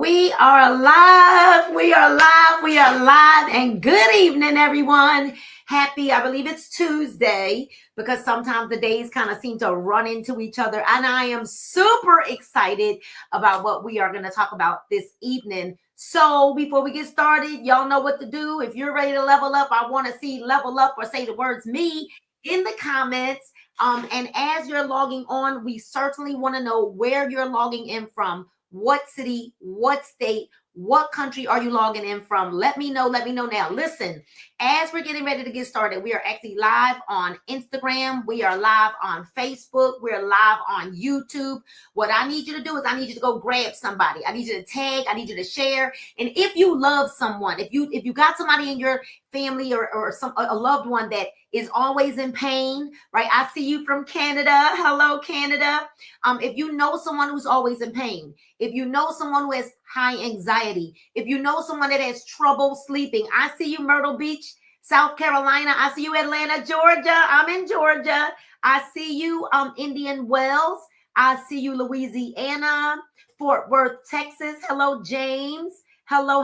We are live. We are live. We are live. And good evening, everyone. Happy, I believe it's Tuesday, because sometimes the days kind of seem to run into each other. And I am super excited about what we are going to talk about this evening. So before we get started, y'all know what to do. If you're ready to level up, I want to see level up or say the words me in the comments. And as you're logging on, we certainly want to know where you're logging in from. What city, what state, what country are you logging in from? Let me know now. Listen, as we're getting ready to get started, we are actually live on Instagram. We are live on Facebook. We're live on YouTube. What I need you to do is I need you to go grab somebody. I need you to tag. I need you to share. And if you love someone, if you got somebody in your family or a loved one that is always in pain, right? I see you from Canada. Hello, Canada. If you know someone who's always in pain, if you know someone who has high anxiety, if you know someone that has trouble sleeping, I see you, Myrtle Beach, South Carolina. I see you, Atlanta, Georgia. I'm in Georgia. I see you, Indian Wells. I see you, Louisiana, Fort Worth, Texas. Hello, James. Hello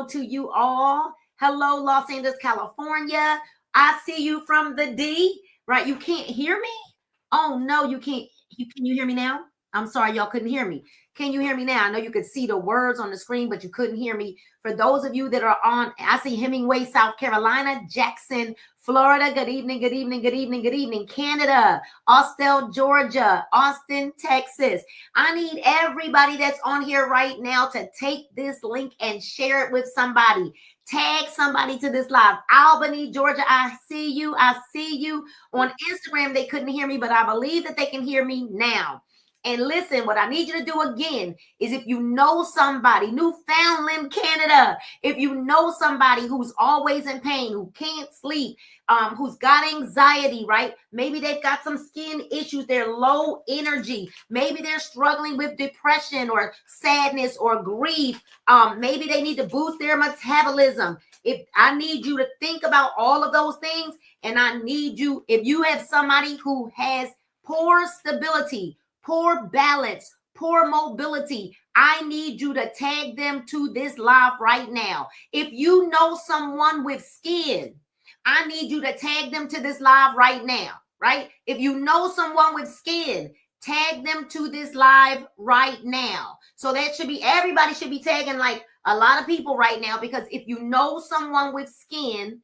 to you all. Hello, Los Angeles, California. I see you from the D, right? You can't hear me? Oh, no, you can't. Can you hear me now? I'm sorry, y'all couldn't hear me. Can you hear me now? I know you could see the words on the screen, but you couldn't hear me. For those of you that are on, I see Hemingway, South Carolina, Jackson, Florida. Good evening, good evening, good evening, good evening. Canada, Austell, Georgia, Austin, Texas. I need everybody that's on here right now to take this link and share it with somebody. Tag somebody to this live. Albany, Georgia, I see you. I see you. On Instagram, they couldn't hear me, but I believe that they can hear me now. And listen, what I need you to do again is if you know somebody, Newfoundland, Canada, if you know somebody who's always in pain, who can't sleep, who's got anxiety, right? Maybe they've got some skin issues. They're low energy. Maybe they're struggling with depression or sadness or grief. Maybe they need to boost their metabolism. I need you to think about all of those things. And I need you, if you have somebody who has poor stability, poor balance, poor mobility, I need you to tag them to this live right now. If you know someone with skin, I need you to tag them to this live right now, right? If you know someone with skin, tag them to this live right now. So that should be, everybody should be tagging like a lot of people right now, because if you know someone with skin,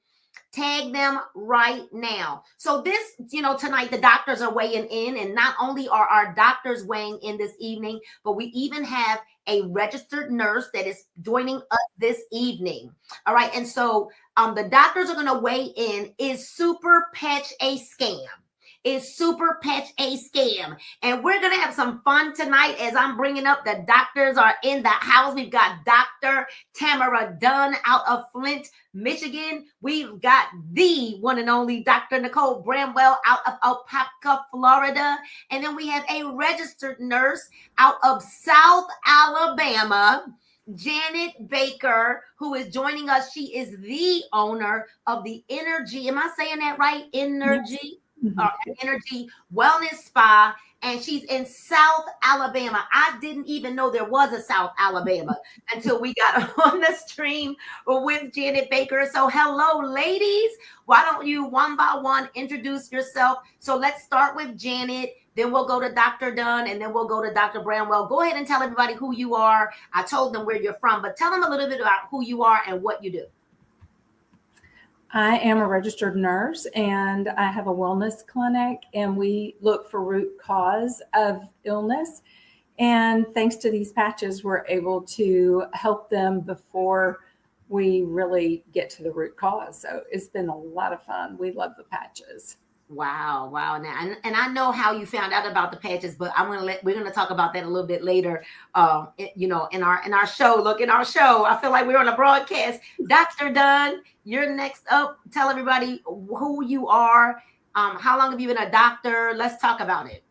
tag them right now. So this, tonight the doctors are weighing in, and not only are our doctors weighing in this evening, but we even have a registered nurse that is joining us this evening. All right. And so the doctors are going to weigh in. Is Superpatch a scam? Is Superpatch a scam? And we're going to have some fun tonight as I'm bringing up the doctors are in the house. We've got Dr. Tamara Dunn out of Flint, Michigan. We've got the one and only Dr. Nicole Bramwell out of Apopka, Florida. And then we have a registered nurse out of South Alabama, Janet Baker, who is joining us. She is the owner of the Energy. Am I saying that right? Energy. Yes. Energy Wellness Spa, and she's in South Alabama. I didn't even know there was a South Alabama until we got on the stream with Janet Baker. So hello, ladies. Why don't you one by one introduce yourself? So let's start with Janet, then we'll go to Dr. Dunn, and then we'll go to Dr. Bramwell. Go ahead and tell everybody who you are. I told them where you're from, but tell them a little bit about who you are and what you do. I am a registered nurse, and I have a wellness clinic, and we look for root cause of illness. And thanks to these patches, we're able to help them before we really get to the root cause. So it's been a lot of fun. We love the patches. Wow. Now, and I know how you found out about the patches, but we're gonna talk about that a little bit later. In our show. Look, in our show, I feel like we're on a broadcast. Dr. Dunn, you're next up. Tell everybody who you are. How long have you been a doctor? Let's talk about it.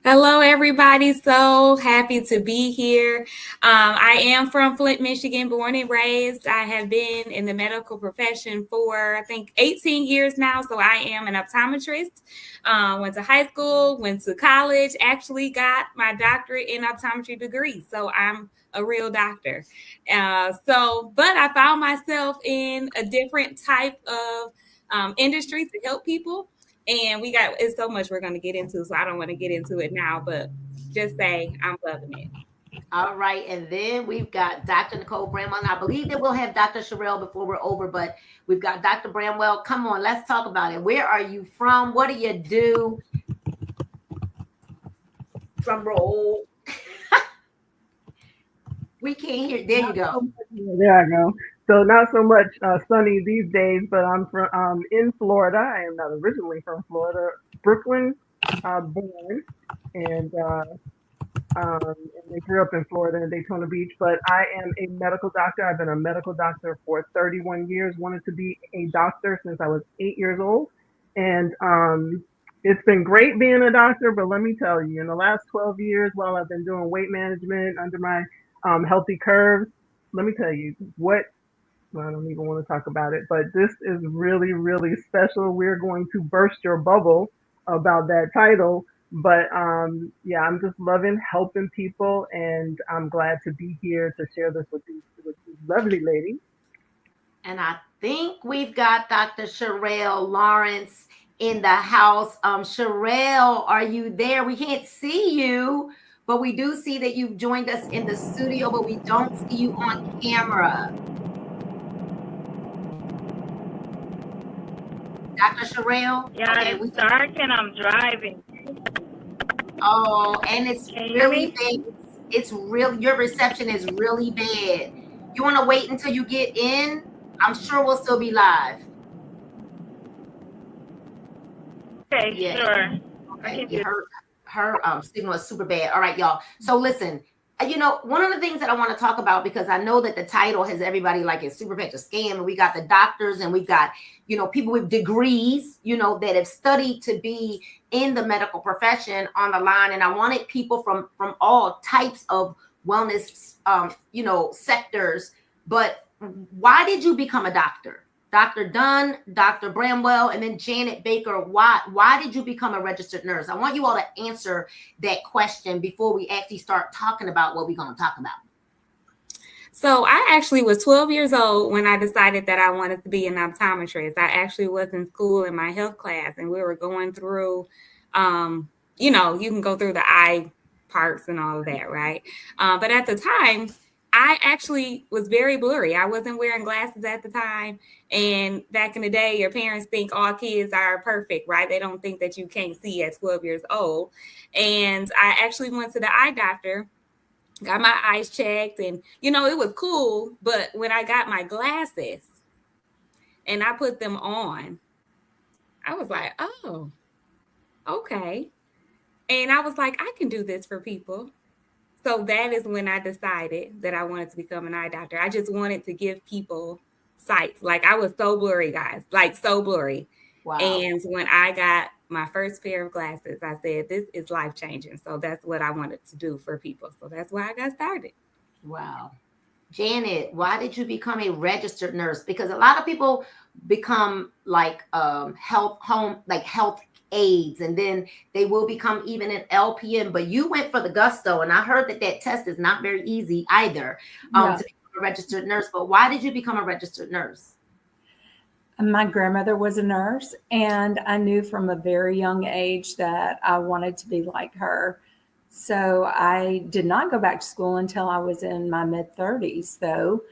Hello, everybody. So happy to be here. I am from Flint, Michigan, born and raised. I have been in the medical profession for, I think, 18 years now. So I am an optometrist. Went to high school, went to college, actually got my doctorate in optometry degree. So I'm a real doctor. But I found myself in a different type of industry to help people. And it's so much we're going to get into, so I don't want to get into it now, but just say I'm loving it. All right, and then we've got Dr. Nicole Bramwell. And I believe that we'll have Dr. Sherelle before we're over, but we've got Dr. Bramwell. Come on, let's talk about it. Where are you from? What do you do? Drum roll. We can't hear. There you go. There I go. So not so much sunny these days, but I'm from in Florida. I am not originally from Florida, Brooklyn, born, and they grew up in Florida in Daytona Beach. But I am a medical doctor. I've been a medical doctor for 31 years. Wanted to be a doctor since I was 8 years old, and it's been great being a doctor. But let me tell you, in the last 12 years, while I've been doing weight management under my healthy curves, let me tell you what. Well, I don't even want to talk about it, but this is really, really special. We're going to burst your bubble about that title. But yeah, I'm just loving helping people, and I'm glad to be here to share this with these lovely ladies. And I think we've got Dr. Sherelle Lawrence in the house. Sherelle, are you there? We can't see you, but we do see that you've joined us in the studio, but we don't see you on camera. Dr. Sherelle? Yeah, Okay, it's dark and I'm driving. Oh, and it's Can you hear really me? bad. It's real. Your reception is really bad. You want to wait until you get in? I'm sure we'll still be live. Okay, Yeah. sure. Okay. Yeah, her signal is super bad. All right, y'all. So listen, one of the things that I want to talk about, because I know that the title has everybody like it's Superpatch a scam, and we got the doctors and we've got, people with degrees, that have studied to be in the medical profession on the line. And I wanted people from all types of wellness, sectors. But why did you become a doctor? Dr. Dunn, Dr. Bramwell, and then Janet Baker. Why did you become a registered nurse? I want you all to answer that question before we actually start talking about what we're going to talk about. So I actually was 12 years old when I decided that I wanted to be an optometrist. I actually was in school in my health class, and we were going through, you can go through the eye parts and all of that, right? But at the time, I actually was very blurry. I wasn't wearing glasses at the time. And back in the day, your parents think all kids are perfect, right? They don't think that you can't see at 12 years old. And I actually went to the eye doctor, got my eyes checked, and, it was cool. But when I got my glasses and I put them on, I was like, oh, okay. And I was like, I can do this for people. So that is when I decided that I wanted to become an eye doctor. I just wanted to give people sight. Like, I was so blurry, guys, like so blurry. Wow. And when I got my first pair of glasses, I said, this is life-changing. So that's what I wanted to do for people. So that's why I got started. Wow. Janet, why did you become a registered nurse? Because a lot of people become like health aides, and then they will become even an LPN, but you went for the gusto, and I heard that test is not very easy either to become a registered nurse. But why did you become a registered nurse? My grandmother was a nurse, and I knew from a very young age that I wanted to be like her. So I did not go back to school until I was in my mid-30s, though,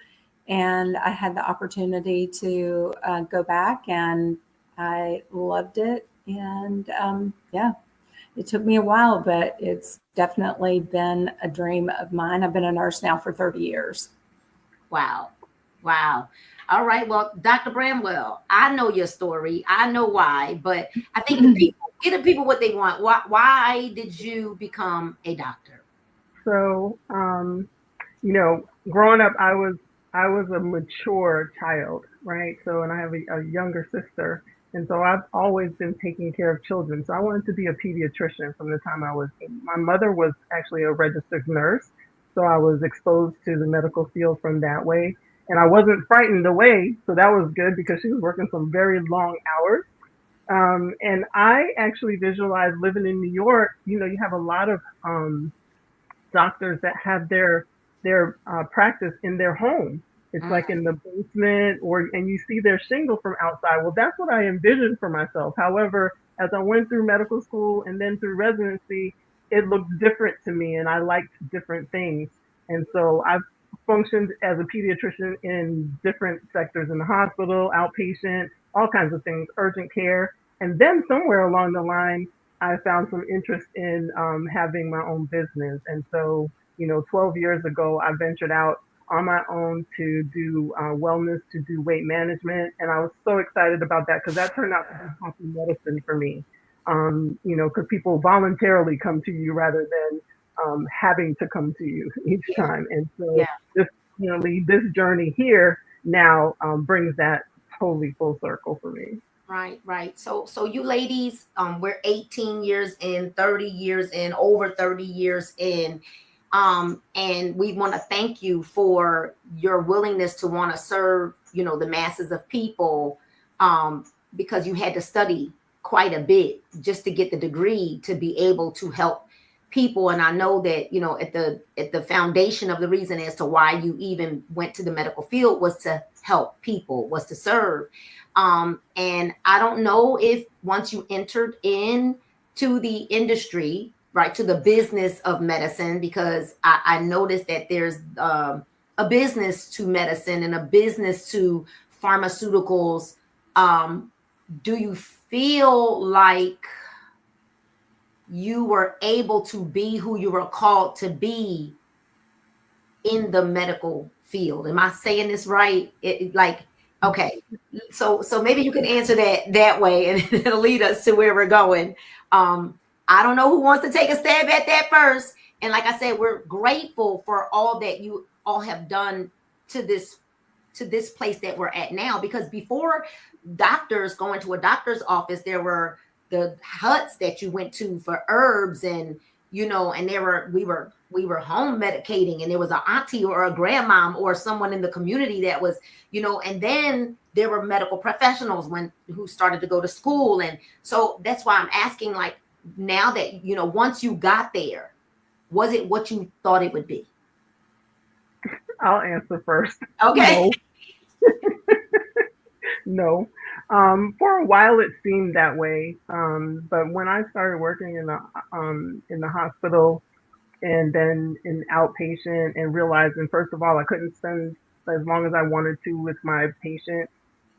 and I had the opportunity to go back, and I loved it. And it took me a while, but it's definitely been a dream of mine. I've been a nurse now for 30 years. Wow. All right. Well, Dr. Bramwell, I know your story. I know why, but I think give the people what they want. Why did you become a doctor? So, growing up, I was a mature child, right? So, and I have a younger sister. And so I've always been taking care of children. So I wanted to be a pediatrician from the time I was 8. My mother was actually a registered nurse. So I was exposed to the medical field from that way. And I wasn't frightened away. So that was good because she was working some very long hours. And I actually visualized living in New York. You have a lot of doctors that have their their practice in their home. It's like in the basement, and you see their shingle from outside. Well, that's what I envisioned for myself. However, as I went through medical school and then through residency, it looked different to me, and I liked different things. And so I've functioned as a pediatrician in different sectors in the hospital, outpatient, all kinds of things, urgent care. And then somewhere along the line, I found some interest in having my own business. And so, 12 years ago, I ventured out on my own to do wellness, to do weight management. And I was so excited about that because that turned out to be happy medicine for me. Because people voluntarily come to you rather than having to come to you each time. And so Yeah. this journey here now brings that totally full circle for me. Right. So you ladies, we're 18 years in, 30 years in, over 30 years in. And we want to thank you for your willingness to want to serve, the masses of people, because you had to study quite a bit just to get the degree to be able to help people. And I know that, at the foundation of the reason as to why you even went to the medical field was to help people, was to serve. And I don't know if once you entered into the industry, right, to the business of medicine, because I noticed that there's a business to medicine and a business to pharmaceuticals. Do you feel like you were able to be who you were called to be in the medical field? Am I saying this right? Okay. So maybe you can answer that way, and it'll lead us to where we're going. I don't know who wants to take a stab at that first. And like I said, we're grateful for all that you all have done to this place that we're at now, because before doctors going to a doctor's office, there were the huts that you went to for herbs, and and we were home medicating, and there was an auntie or a grandmom or someone in the community that was, and then there were medical professionals who started to go to school. And so that's why I'm asking, like, now that, once you got there, was it what you thought it would be? I'll answer first. Okay. No. For a while it seemed that way. But when I started working in the hospital and then in outpatient, and realizing, first of all, I couldn't spend as long as I wanted to with my patient.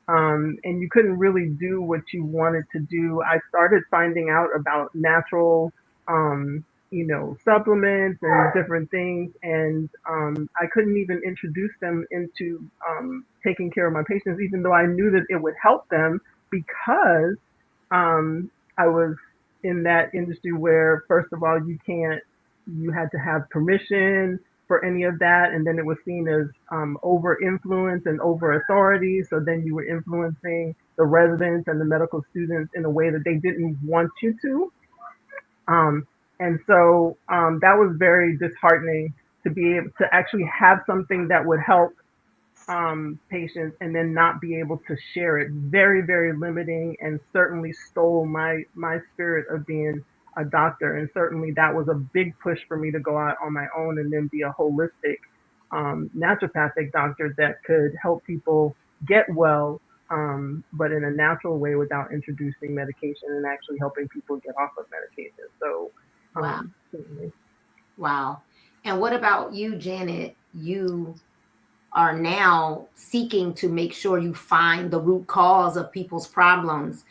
And you couldn't really do what you wanted to do. I started finding out about natural, supplements and different things. And I couldn't even introduce them into taking care of my patients, even though I knew that it would help them, because I was in that industry where, first of all, you had to have permission for any of that. And then it was seen as over influence and over authority. So then you were influencing the residents and the medical students in a way that they didn't want you to. And so that was very disheartening, to be able to actually have something that would help patients and then not be able to share it. Very, very limiting, and certainly stole my spirit of being a doctor. And certainly that was a big push for me to go out on my own and then be a holistic naturopathic doctor that could help people get well, but in a natural way, without introducing medication, and actually helping people get off of medication. So Wow. certainly. Wow. And what about you, Janet? You are now seeking to make sure you find the root cause of people's problems.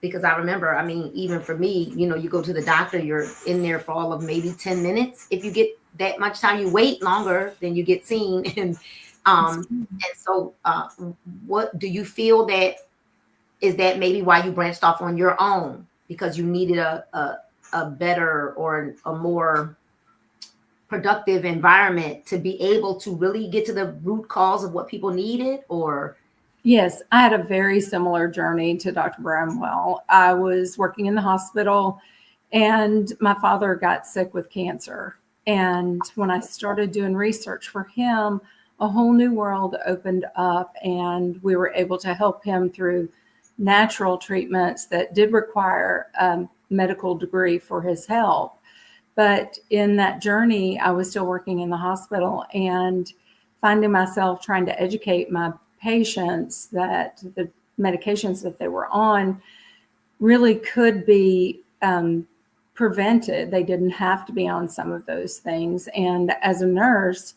Because I remember, even for me, you go to the doctor, you're in there for all of maybe 10 minutes. If you get that much time, you wait longer than you get seen. And so what do you feel is that maybe why you branched off on your own, because you needed a better or a more productive environment to be able to really get to the root cause of what people needed? Or Yes, I had a very similar journey to Dr. Bramwell. I was working in the hospital, and my father got sick with cancer. And when I started doing research for him, a whole new world opened up, and we were able to help him through natural treatments that did require a medical degree for his help. But in that journey, I was still working in the hospital and finding myself trying to educate my patients that the medications that they were on really could be prevented. They didn't have to be on some of those things. And as a nurse,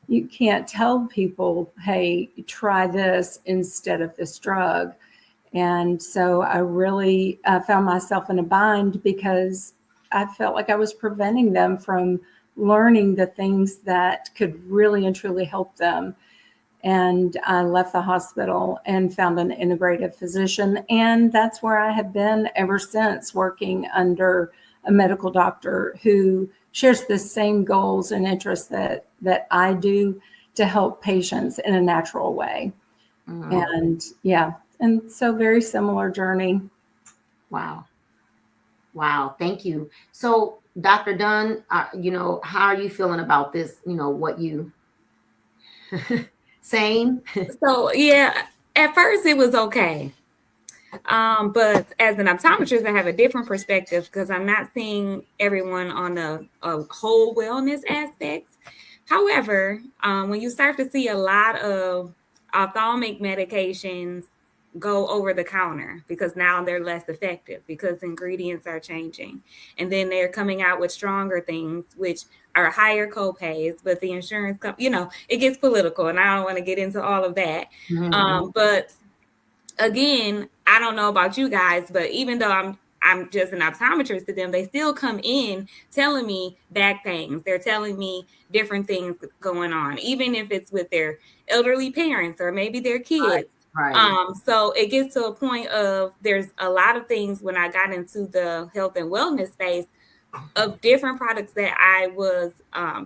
you can't tell people, hey, try this instead of this drug. And so I really found myself in a bind because I felt like I was preventing them from learning the things that could really and truly help them. And I left the hospital and found an integrative physician. And that's where I have been ever since, working under a medical doctor who shares the same goals and interests that I do to help patients in a natural way. And yeah, and so very similar journey. Wow. Wow. Thank you. So, Dr. Dunn, how are you feeling about this? What you same? So yeah, at first it was okay. But as an optometrist, I have a different perspective because I'm not seeing everyone on a whole wellness aspect. However, when you start to see a lot of ophthalmic medications go over the counter because now they're less effective because ingredients are changing, and then they're coming out with stronger things, which are higher copays, but the insurance it gets political, and I don't want to get into all of that. But again, I don't know about you guys, but even though I'm just an optometrist to them, they still come in telling me back pains. They're telling me different things going on, even if it's with their elderly parents or maybe their kids. Right. So it gets to a point of there's a lot of things when I got into the health and wellness space of different products that I was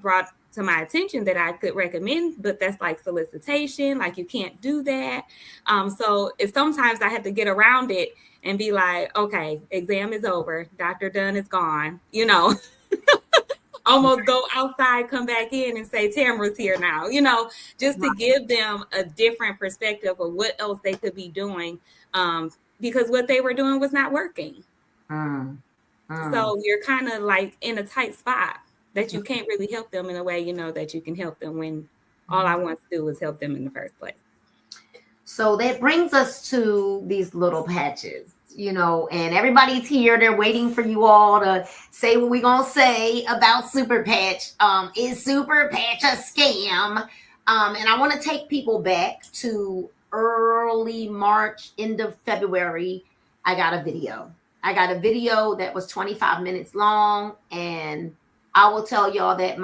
brought to my attention that I could recommend, but that's like solicitation, like you can't do that. So sometimes I had to get around it and be like, okay, exam is over, Dr. Dunn is gone, almost go outside, come back in and say Tamara's here now, just to give them a different perspective of what else they could be doing, because what they were doing was not working. So you're kind of like in a tight spot that you can't really help them in a way, that you can help them when all I want to do is help them in the first place. So that brings us to these little patches, and everybody's here. They're waiting for you all to say what we're going to say about Superpatch. Is Superpatch a scam? And I want to take people back to early March, end of February. I got a video that was 25 minutes long, and I will tell y'all that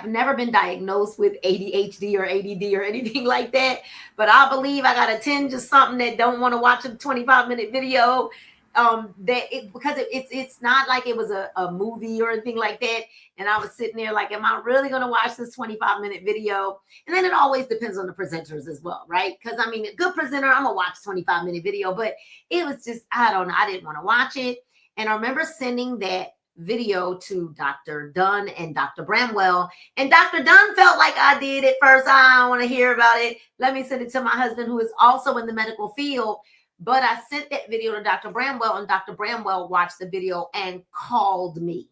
never been diagnosed with ADHD or ADD or anything like that, but I believe I got a tinge of something that don't want to watch a 25-minute video. Because it's not like it was a movie or anything like that. And I was sitting there like, am I really going to watch this 25-minute video? And then it always depends on the presenters as well, right? Because I mean, a good presenter, I'm gonna watch 25-minute video, but it was just, I don't know, I didn't want to watch it. And I remember sending that video to Dr. Dunn and Dr. Bramwell, and Dr. Dunn felt like I did at first. I don't want to hear about it. Let me send it to my husband, who is also in the medical field. But I sent that video to Dr. Bramwell, and Dr. Bramwell watched the video and called me.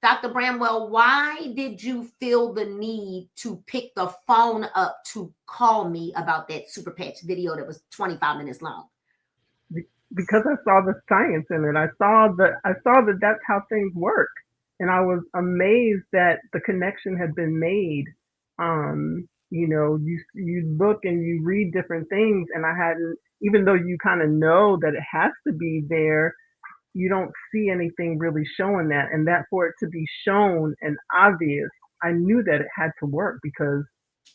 Dr. Bramwell, why did you feel the need to pick the phone up to call me about that Superpatch video that was 25 minutes long? Because I saw the science in it. I saw that that's how things work. And I was amazed that the connection had been made. You look and you read different things, and I hadn't, even though you kind of know that it has to be there, you don't see anything really showing that. And that for it to be shown and obvious, I knew that it had to work because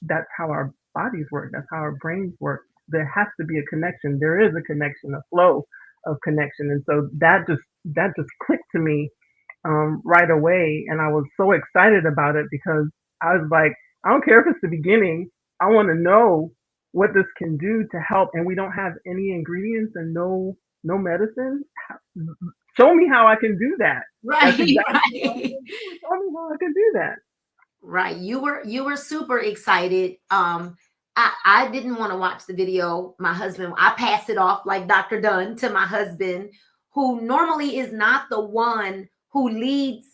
that's how our bodies work. That's how our brains work. There has to be a connection. There is a connection, a flow of connection. And so that just clicked to me right away. And I was so excited about it because I was like, I don't care if it's the beginning. I want to know what this can do to help. And we don't have any ingredients and no medicine. Show me how I can do that. Right. Show me how I can do that. Right. You were super excited. I didn't want to watch the video. My husband, I passed it off like Dr. Dunn to my husband, who normally is not the one who leads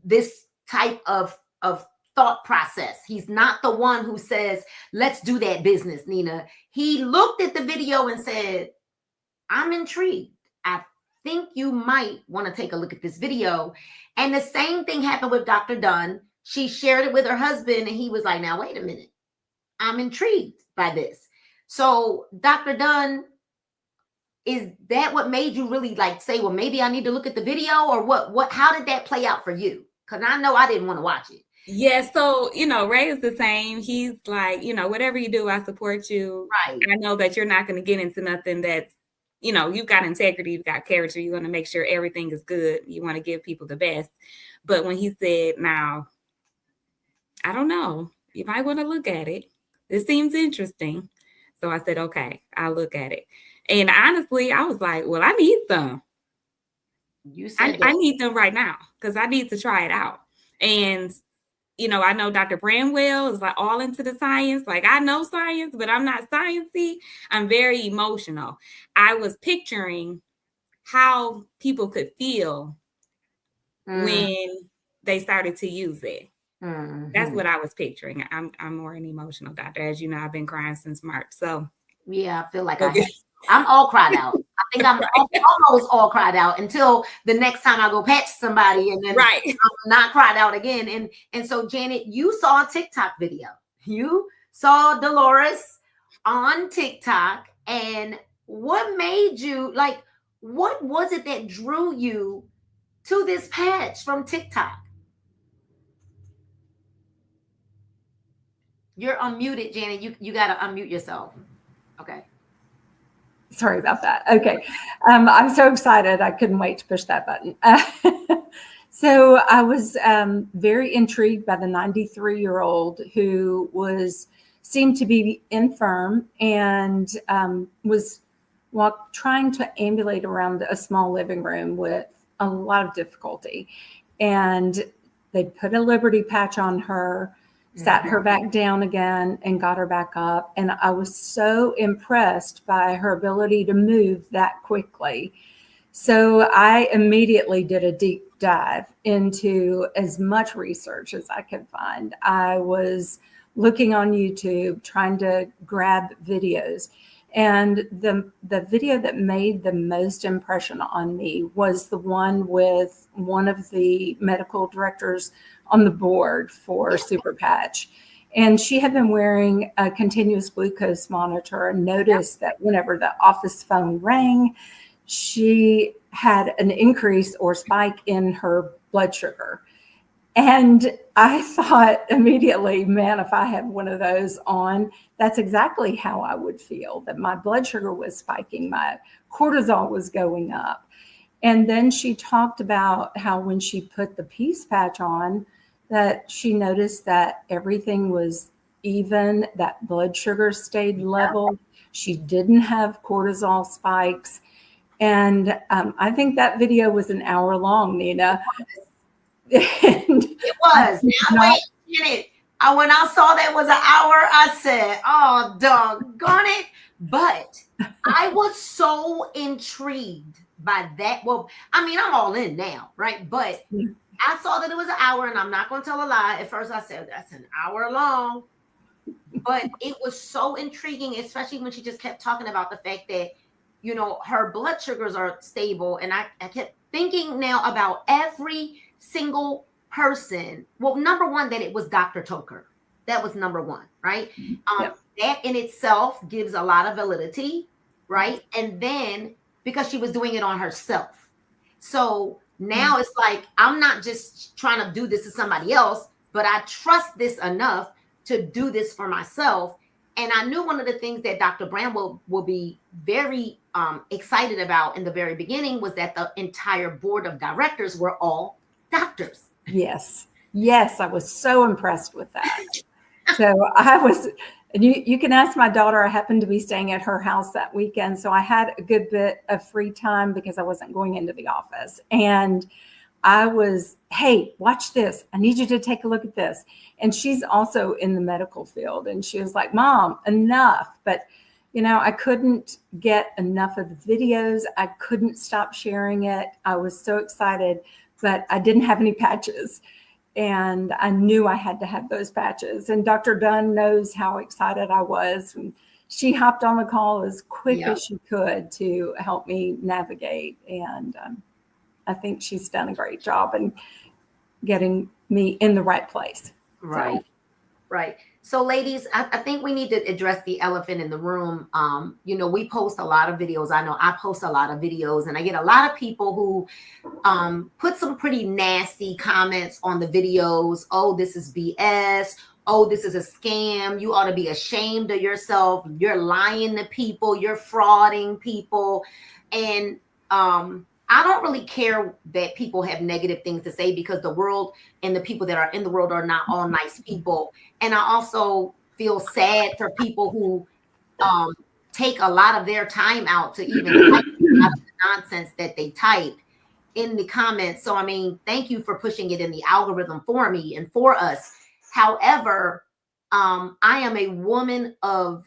this type of thought process. He's not the one who says, let's do that business, Nina. He looked at the video and said, I'm intrigued. I think you might want to take a look at this video. And the same thing happened with Dr. Dunn. She shared it with her husband, and he was like, now, wait a minute. I'm intrigued by this. So, Dr. Dunn, is that what made you really like say, well, maybe I need to look at the video, or what? How did that play out for you? Because I know I didn't want to watch it. Yeah, so, Ray is the same. He's like, whatever you do, I support you. Right. I know that you're not going to get into nothing that's, you've got integrity, you've got character. You're going to make sure everything is good. You want to give people the best. But when he said, now, I don't know, you might want to look at it. This seems interesting. So I said, okay, I'll look at it. And honestly, I was like, well, I need some. You said I need them right now because I need to try it out. And I know Dr. Bramwell is like all into the science. Like, I know science, but I'm not sciencey. I'm very emotional. I was picturing how people could feel when they started to use it. Mm-hmm. That's what I was picturing. I'm more an emotional doctor. As you know, I've been crying since March. So yeah, I feel like I'm all cried out. I think I'm almost all cried out until the next time I go patch somebody, and then I'm not cried out again. And so, Janet, you saw a TikTok video. You saw Dolores on TikTok, and what made you like? What was it that drew you to this patch from TikTok? You're unmuted, Janet. You got to unmute yourself. Okay. Sorry about that. Okay. I'm so excited. I couldn't wait to push that button. So I was very intrigued by the 93-year-old who seemed to be infirm and was trying to ambulate around a small living room with a lot of difficulty. And they put a Liberty patch on her, sat her back down again, and got her back up. And I was so impressed by her ability to move that quickly. So I immediately did a deep dive into as much research as I could find. I was looking on YouTube, trying to grab videos. And the video that made the most impression on me was the one with one of the medical directors on the board for Superpatch. And she had been wearing a continuous glucose monitor and noticed that whenever the office phone rang, she had an increase or spike in her blood sugar. And I thought immediately, man, if I had one of those on, that's exactly how I would feel, that my blood sugar was spiking, my cortisol was going up. And then she talked about how when she put the peace patch on, that she noticed that everything was even, that blood sugar stayed level. She didn't have cortisol spikes. And I think that video was an hour long, Nina. It was. Now, wait a minute. When I saw that was an hour, I said, oh, doggone it. But I was so intrigued by that. Well, I mean, I'm all in now, right? But I saw that it was an hour, and I'm not going to tell a lie. At first, I said, that's an hour long. But it was so intriguing, especially when she just kept talking about the fact that, her blood sugars are stable. And I kept thinking now about every single person. Well, number one, that it was Dr. Toker. That was number one, right? That in itself gives a lot of validity, right? And then because she was doing it on herself. So now it's like, I'm not just trying to do this to somebody else, but I trust this enough to do this for myself. And I knew one of the things that Dr. Bramwell will be very excited about in the very beginning was that the entire board of directors were all doctors. Yes. I was so impressed with that. So you can ask my daughter. I happened to be staying at her house that weekend. So I had a good bit of free time because I wasn't going into the office. And I was, hey, watch this. I need you to take a look at this. And she's also in the medical field. And she was like, Mom, enough. But, I couldn't get enough of the videos. I couldn't stop sharing it. I was so excited. but I didn't have any patches. And I knew I had to have those patches. And Dr. Dunn knows how excited I was. And she hopped on the call as quick as she could to help me navigate. And I think she's done a great job in getting me in the right place. Right. So. Right. So ladies, I think we need to address the elephant in the room. We post a lot of videos. I know I post a lot of videos, and I get a lot of people who put some pretty nasty comments on the videos. Oh, this is BS. Oh, this is a scam. You ought to be ashamed of yourself. You're lying to people. You're frauding people. And I don't really care that people have negative things to say, because the world and the people that are in the world are not all nice people. And I also feel sad for people who take a lot of their time out to even type the nonsense that they type in the comments. So, I mean, thank you for pushing it in the algorithm for me and for us. However, I am a woman of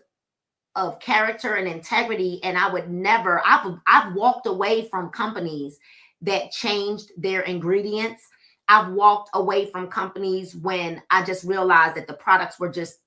character and integrity, and I would never, I've walked away from companies that changed their ingredients. I've walked away from companies when I just realized that the products were just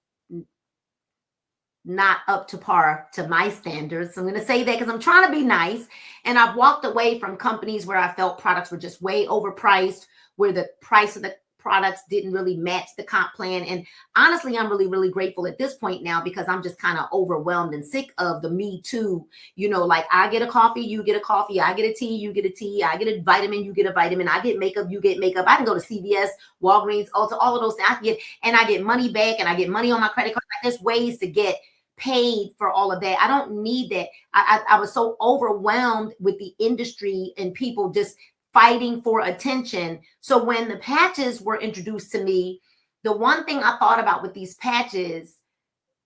not up to par to my standards. So I'm going to say that because I'm trying to be nice. And I've walked away from companies where I felt products were just way overpriced, where the price of the products didn't really match the comp plan. And honestly, I'm really, really grateful at this point now, because I'm just kind of overwhelmed and sick of the me too. Like I get a coffee, you get a coffee, I get a tea, you get a tea, I get a vitamin, you get a vitamin, I get makeup, you get makeup. I can go to CVS, Walgreens, Ulta, all of those things. I get money back, and I get money on my credit card. Like, there's ways to get paid for all of that. I don't need that. I was so overwhelmed with the industry and people just fighting for attention. So when the patches were introduced to me, the one thing I thought about with these patches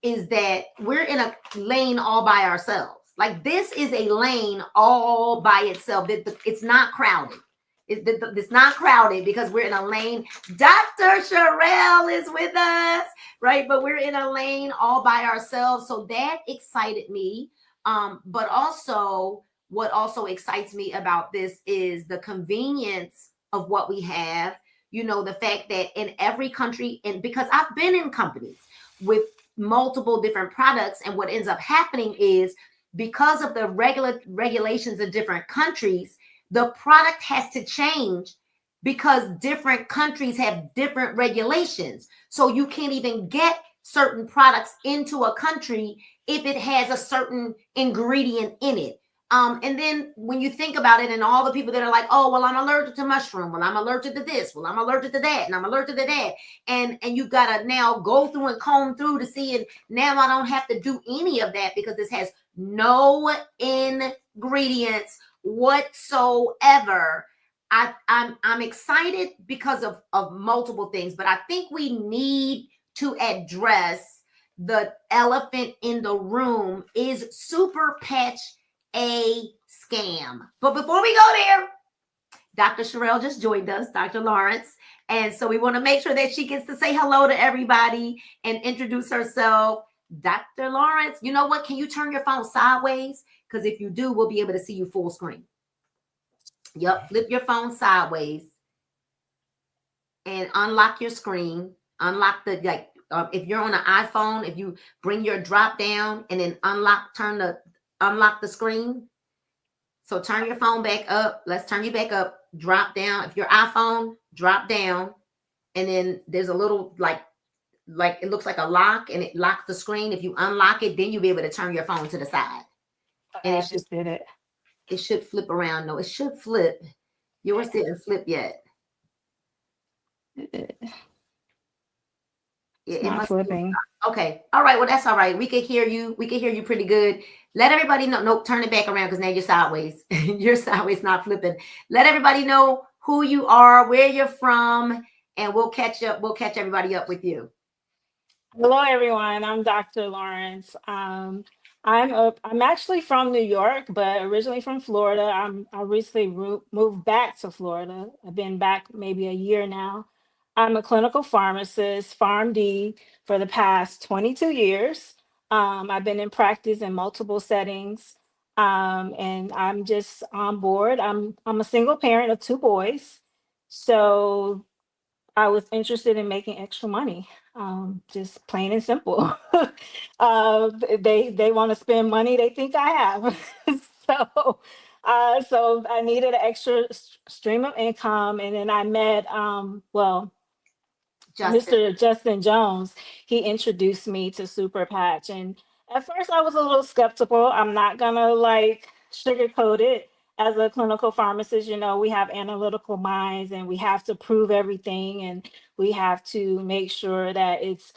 is that we're in a lane all by ourselves. Like, this is a lane all by itself. It's not crowded. It's not crowded because we're in a lane. Dr. Sherelle is with us, right? But we're in a lane all by ourselves. So that excited me. But also, what also excites me about this is the convenience of what we have. The fact that in every country, and because I've been in companies with multiple different products, and what ends up happening is, because of the regulations in different countries, the product has to change because different countries have different regulations. So you can't even get certain products into a country if it has a certain ingredient in it. And then when you think about it, and all the people that are like, oh, well, I'm allergic to mushroom. Well, I'm allergic to this. Well, I'm allergic to that. And I'm allergic to that. And you've got to now go through and comb through to see it. Now I don't have to do any of that because this has no ingredients whatsoever. I'm excited because of multiple things, but I think we need to address the elephant in the room. Is Superpatch a scam? But before we go there, Dr. Sherelle just joined us, Dr. Lawrence. And so we want to make sure that she gets to say hello to everybody and introduce herself. Dr. Lawrence, you know what? Can you turn your phone sideways? Because if you do, we'll be able to see you full screen. Yep. Flip your phone sideways and unlock your screen. Unlock the, if you're on an iPhone, if you bring your drop down and then unlock the screen. So turn your phone back up. Let's turn you back up. Drop down. If your iPhone, drop down. And then there's a little like it looks like a lock, and it locks the screen. If you unlock it, then you'll be able to turn your phone to the side. And I just did it. It should flip around. No, it should flip. Yours didn't flip yet. It's not flipping. Okay. All right. Well, that's all right. We can hear you. We can hear you pretty good. Let everybody know. Nope. Turn it back around because now you're sideways. You're sideways, not flipping. Let everybody know who you are, where you're from, and we'll catch up. We'll catch everybody up with you. Hello, everyone. I'm Dr. Lawrence. I'm actually from New York, but originally from Florida. I recently moved back to Florida. I've been back maybe a year now. I'm a clinical pharmacist, PharmD, for the past 22 years. I've been in practice in multiple settings, and I'm just on board. I'm a single parent of two boys, So I was interested in making extra money, just plain and simple. They want to spend money they think I have, so I needed an extra stream of income, and then I met Justin. Mr. Justin Jones. He introduced me to Superpatch, and at first I was a little skeptical. I'm not gonna like sugarcoat it. As a clinical pharmacist, you know, we have analytical minds, and we have to prove everything, and we have to make sure that it's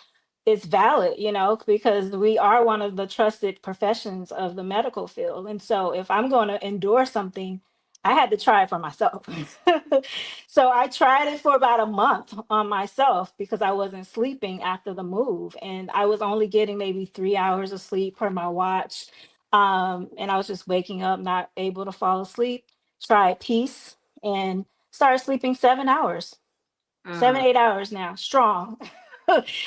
valid, you know, because we are one of the trusted professions of the medical field. And so if I'm going to endorse something, I had to try it for myself. So I tried it for about a month on myself because I wasn't sleeping after the move, and I was only getting maybe 3 hours of sleep per my watch. And I was just waking up, not able to fall asleep. Tried peace and started sleeping 7 hours, Mhm. 7, 8 hours now, strong.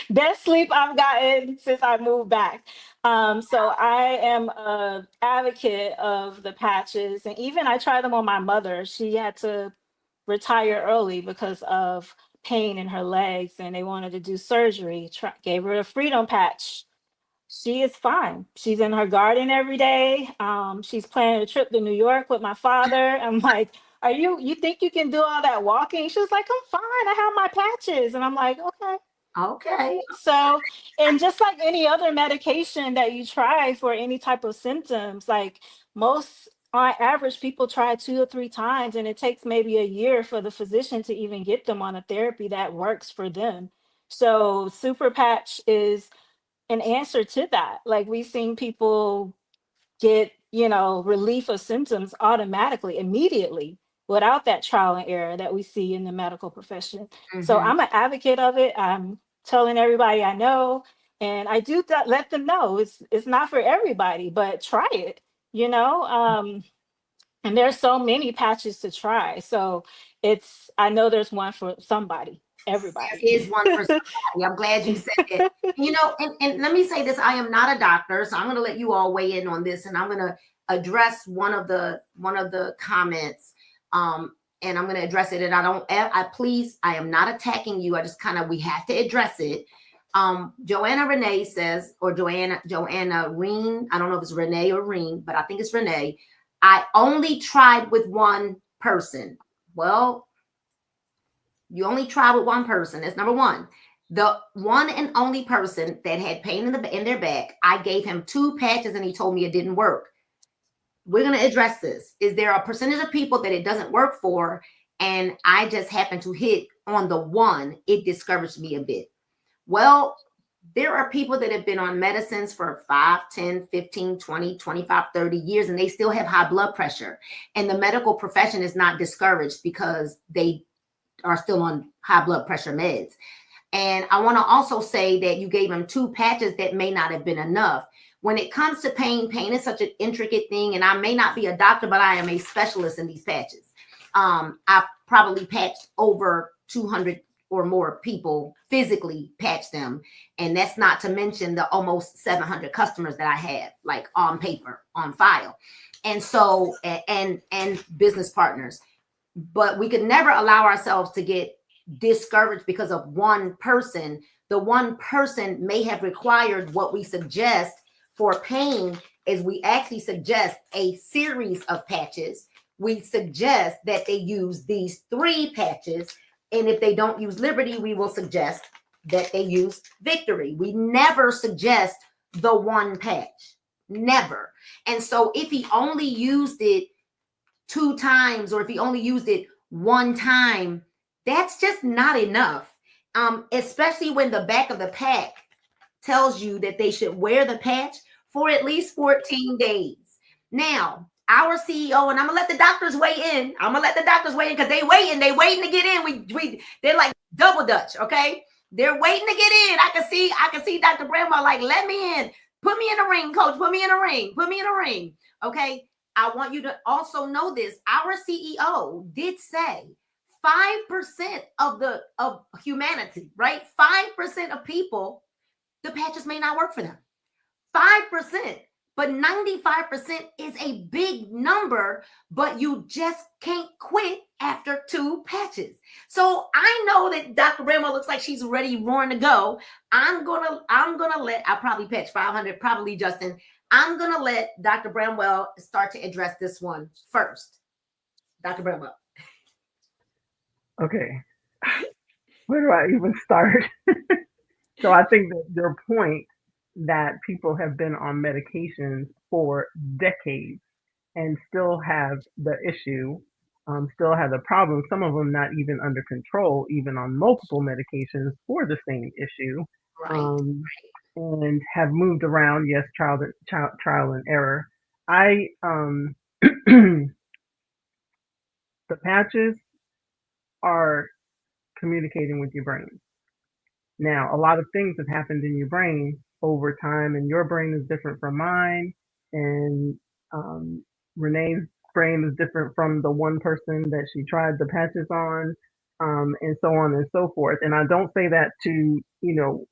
Best sleep I've gotten since I moved back. So I am a advocate of the patches, and even I tried them on my mother. She had to retire early because of pain in her legs, and they wanted to do surgery. Gave her a freedom patch. She is fine. She's in her garden every day. She's planning a trip to New York with my father. I'm like, you think you can do all that walking? She was like, I'm fine. I have my patches. And I'm like, okay. Okay. So, and just like any other medication that you try for any type of symptoms, like most on average, people try 2 or 3 times, and it takes maybe a year for the physician to even get them on a therapy that works for them. So, Super Patch is an answer to that. Like we've seen people get, you know, relief of symptoms automatically, immediately, without that trial and error that we see in the medical profession. So Mhm. I'm an advocate of it. I'm telling everybody I know, and I do let them know it's not for everybody, but try it, you know. And there's so many patches to try. So I know there's one for somebody, everybody. There is one for somebody. I'm glad you said it. You know, and let me say this: I am not a doctor, so I'm going to let you all weigh in on this, and I'm going to address one of the comments, and I'm going to address it. And I am not attacking you. I just we have to address it. Joanna Renee says, or Joanna Reen. I don't know if it's Renee or Reen, but I think it's Renee. I only tried with one person. Well, you only try with one person. That's number one. The one and only person that had pain in their back, I gave him 2 patches and he told me it didn't work. We're going to address this. Is there a percentage of people that it doesn't work for? And I just happened to hit on the one. It discouraged me a bit. Well, there are people that have been on medicines for 5, 10, 15, 20, 25, 30 years, and they still have high blood pressure. And the medical profession is not discouraged because they are still on high blood pressure meds. And I want to also say that you gave him 2 patches that may not have been enough. When it comes to pain is such an intricate thing. And I may not be a doctor, but I am a specialist in these patches. I've probably patched over 200 or more people, physically patched them. And that's not to mention the almost 700 customers that I have, like on paper, on file. And so, and business partners. But we could never allow ourselves to get discouraged because of one person. The one person may have required what we suggest for pain is we actually suggest a series of patches. We suggest that they use these 3 patches. And if they don't use Liberty, we will suggest that they use Victory. We never suggest the one patch. Never. And so if he only used it 2 times, or if he only used it 1 time, that's just not enough. Especially when the back of the pack tells you that they should wear the patch for at least 14 days. Now, our CEO, and I'm gonna let the doctors weigh in. Because they waiting to get in. They're like double Dutch, okay? They're waiting to get in. I can see Dr. Bramwell like, let me in. Put me in a ring, coach. Put me in a ring. Okay. I want you to also know this. Our CEO did say 5% of humanity, right? 5% of people, the patches may not work for them. 5%. but 95% is a big number, but you just can't quit after 2 patches. So I know that Dr. Bramwell looks like she's ready, roaring to go. I'm gonna let, I'll probably patch 500, probably Justin. I'm gonna let Dr. Bramwell start to address this one first. Dr. Bramwell. Okay. Where do I even start? So I think that your point that people have been on medications for decades and still have the issue, still have the problem, some of them not even under control, even on multiple medications for the same issue, Right. and have moved around, yes, trial and error. I, the patches are communicating with your brain. Now, a lot of things have happened in your brain over time, and your brain is different from mine, and Renee's brain is different from the one person that she tried the patches on, and so on and so forth. And I don't say that to,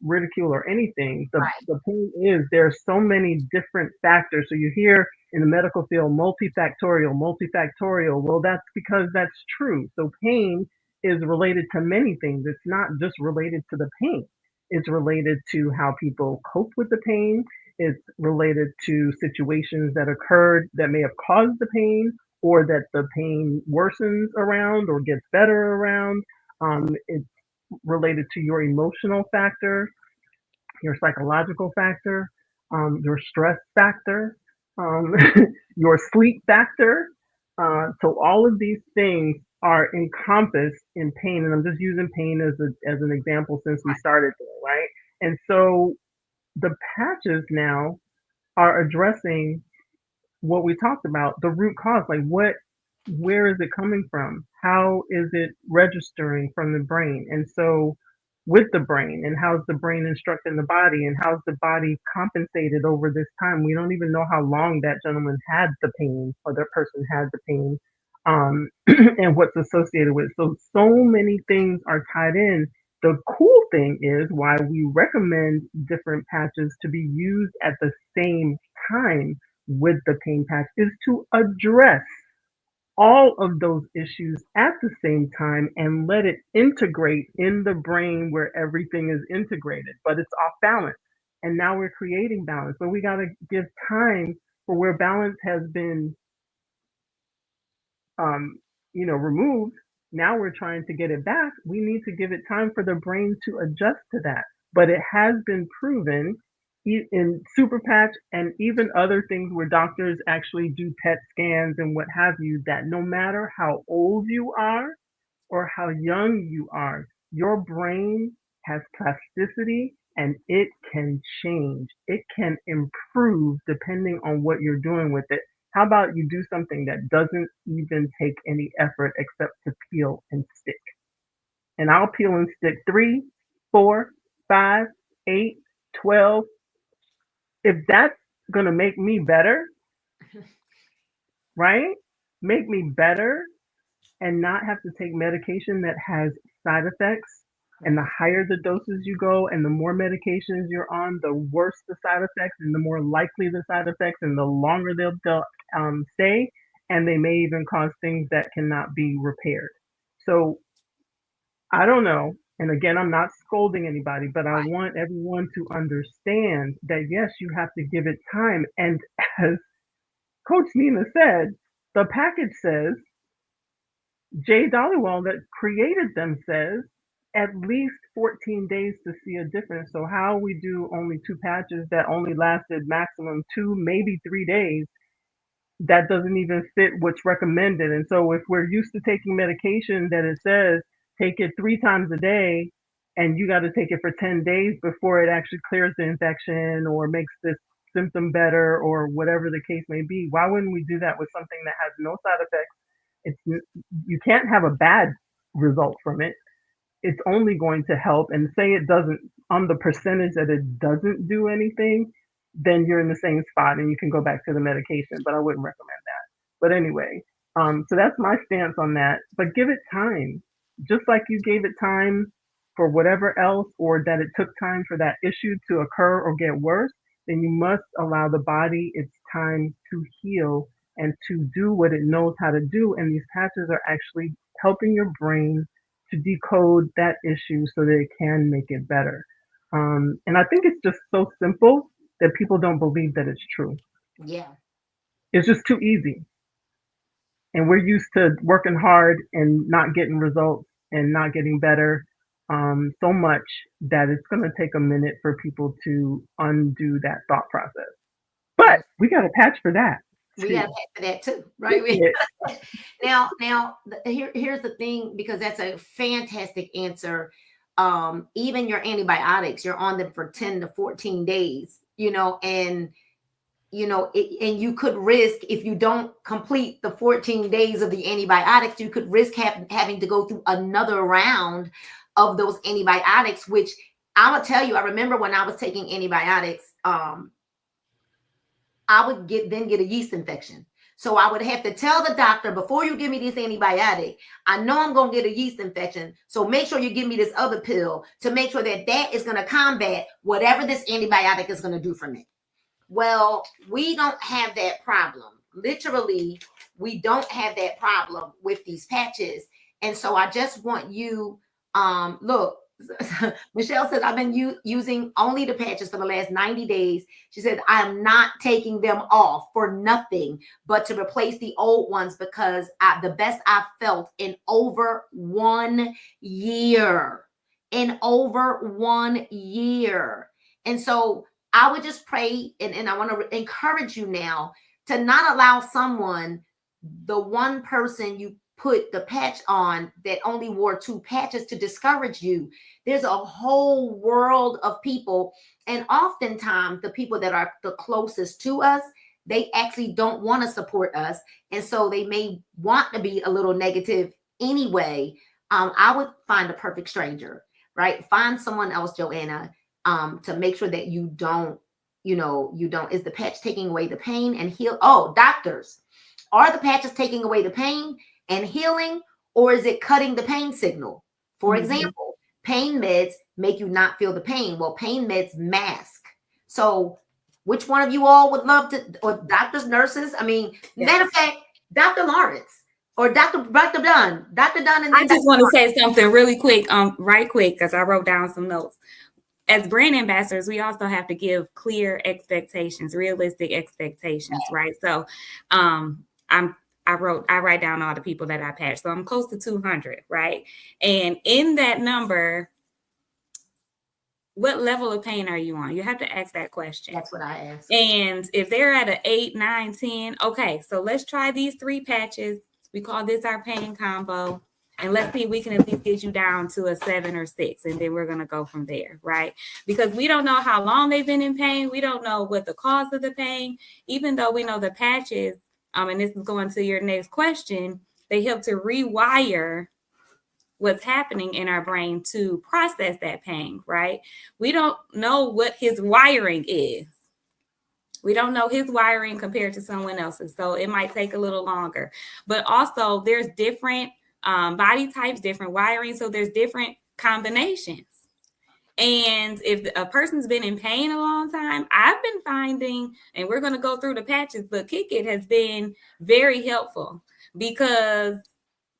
ridicule or anything. The point is there's so many different factors. So you hear in the medical field multifactorial, multifactorial. Well, that's because that's true. So pain is related to many things. It's not just related to the pain. It's related to how people cope with the pain. It's related to situations that occurred that may have caused the pain, or that the pain worsens around or gets better around. It's related to your emotional factor, your psychological factor, your stress factor, um, your sleep factor. So all of these things are encompassed in pain, and I'm just using pain as an example since we started there, right? And so the patches now are addressing what we talked about, the root cause, like where is it coming from? How is it registering from the brain? And so with the brain, and how's the brain instructing the body, and how's the body compensated over this time? We don't even know how long that gentleman had the pain, or that person had the pain, and what's associated with it. So many things are tied in. The cool thing is why we recommend different patches to be used at the same time with the pain patch is to address all of those issues at the same time and let it integrate in the brain where everything is integrated, but it's off balance. And now we're creating balance. But we got to give time for where balance has been, removed. Now we're trying to get it back. We need to give it time for the brain to adjust to that. But it has been proven in Superpatch and even other things where doctors actually do PET scans and what have you, that no matter how old you are or how young you are, your brain has plasticity and it can change. It can improve depending on what you're doing with it. How about you do something that doesn't even take any effort except to peel and stick? And I'll peel and stick 3, 4, 5, 8, 12. If that's going to make me better, right? Make me better and not have to take medication that has side effects. And the higher the doses you go and the more medications you're on, the worse the side effects and the more likely the side effects and the longer they'll stay. And they may even cause things that cannot be repaired. So I don't know. And again, I'm not scolding anybody, but I want everyone to understand that yes, you have to give it time. And as Coach Nina said, the package says, Jay Dollywall that created them says, at least 14 days to see a difference. So how we do only 2 patches that only lasted maximum 2, maybe 3 days, that doesn't even fit what's recommended. And so if we're used to taking medication that it says take it 3 times a day and you got to take it for 10 days before it actually clears the infection or makes this symptom better or whatever the case may be, why wouldn't we do that with something that has no side effects? You can't have a bad result from it. It's only going to help. And say it doesn't, on the percentage that it doesn't do anything, then you're in the same spot and you can go back to the medication. But I wouldn't recommend that. But anyway, so that's my stance on that. But give it time, just like you gave it time for whatever else, or that it took time for that issue to occur or get worse. Then you must allow the body its time to heal and to do what it knows how to do. And these patches are actually helping your brain to decode that issue so that it can make it better. And I think it's just so simple that people don't believe that it's true. Yeah. It's just too easy. And we're used to working hard and not getting results and not getting better so much that it's going to take a minute for people to undo that thought process. But we got a patch for that. We got to pay for that too, right? Yeah. Here's the thing, because that's a fantastic answer. Even your antibiotics, you're on them for 10 to 14 days, and and you could risk, if you don't complete the 14 days of the antibiotics, you could risk having to go through another round of those antibiotics, which I will tell you, I remember when I was taking antibiotics, I would get a yeast infection. So I would have to tell the doctor, before you give me this antibiotic, I know I'm going to get a yeast infection. So make sure you give me this other pill to make sure that is going to combat whatever this antibiotic is going to do for me. Well, we don't have that problem. Literally, we don't have that problem with these patches. And so I just want you, look, Michelle said, I've been using only the patches for the last 90 days. She said, I am not taking them off for nothing but to replace the old ones, because the best I've felt in over 1 year. And so I would just pray, and I want to encourage you now to not allow someone, the one person you put the patch on that only wore 2 patches, to discourage you. There's a whole world of people, and oftentimes the people that are the closest to us, they actually don't want to support us, and so they may want to be a little negative anyway. I would find a perfect stranger, right? Find someone else, Joanna, to make sure that you don't, is the patch taking away the pain and heal? Oh, doctors, are the patches taking away the pain and healing, or is it cutting the pain signal? For example, pain meds make you not feel the pain. Well, pain meds mask. So which one of you all would love to, or doctors, nurses? I mean, matter of fact, Dr. Lawrence or Dr. Dunn. And I just want to say something really quick, right quick, because I wrote down some notes. As brand ambassadors, we also have to give clear expectations, realistic expectations, right? So I write down all the people that I patched. So I'm close to 200, right? And in that number, what level of pain are you on? You have to ask that question. That's what I asked. And if they're at an 8, 9, 10, okay, so let's try these 3 patches. We call this our pain combo. And let's see if we can at least get you down to a 7 or 6. And then we're going to go from there, right? Because we don't know how long they've been in pain. We don't know what the cause of the pain, even though we know the patches, and this is going to your next question, they help to rewire what's happening in our brain to process that pain, right? We don't know what his wiring is. We don't know his wiring compared to someone else's. So it might take a little longer. But also there's different body types, different wiring. So there's different combinations. And if a person's been in pain a long time, I've been finding, and we're going to go through the patches, but Kick It has been very helpful, because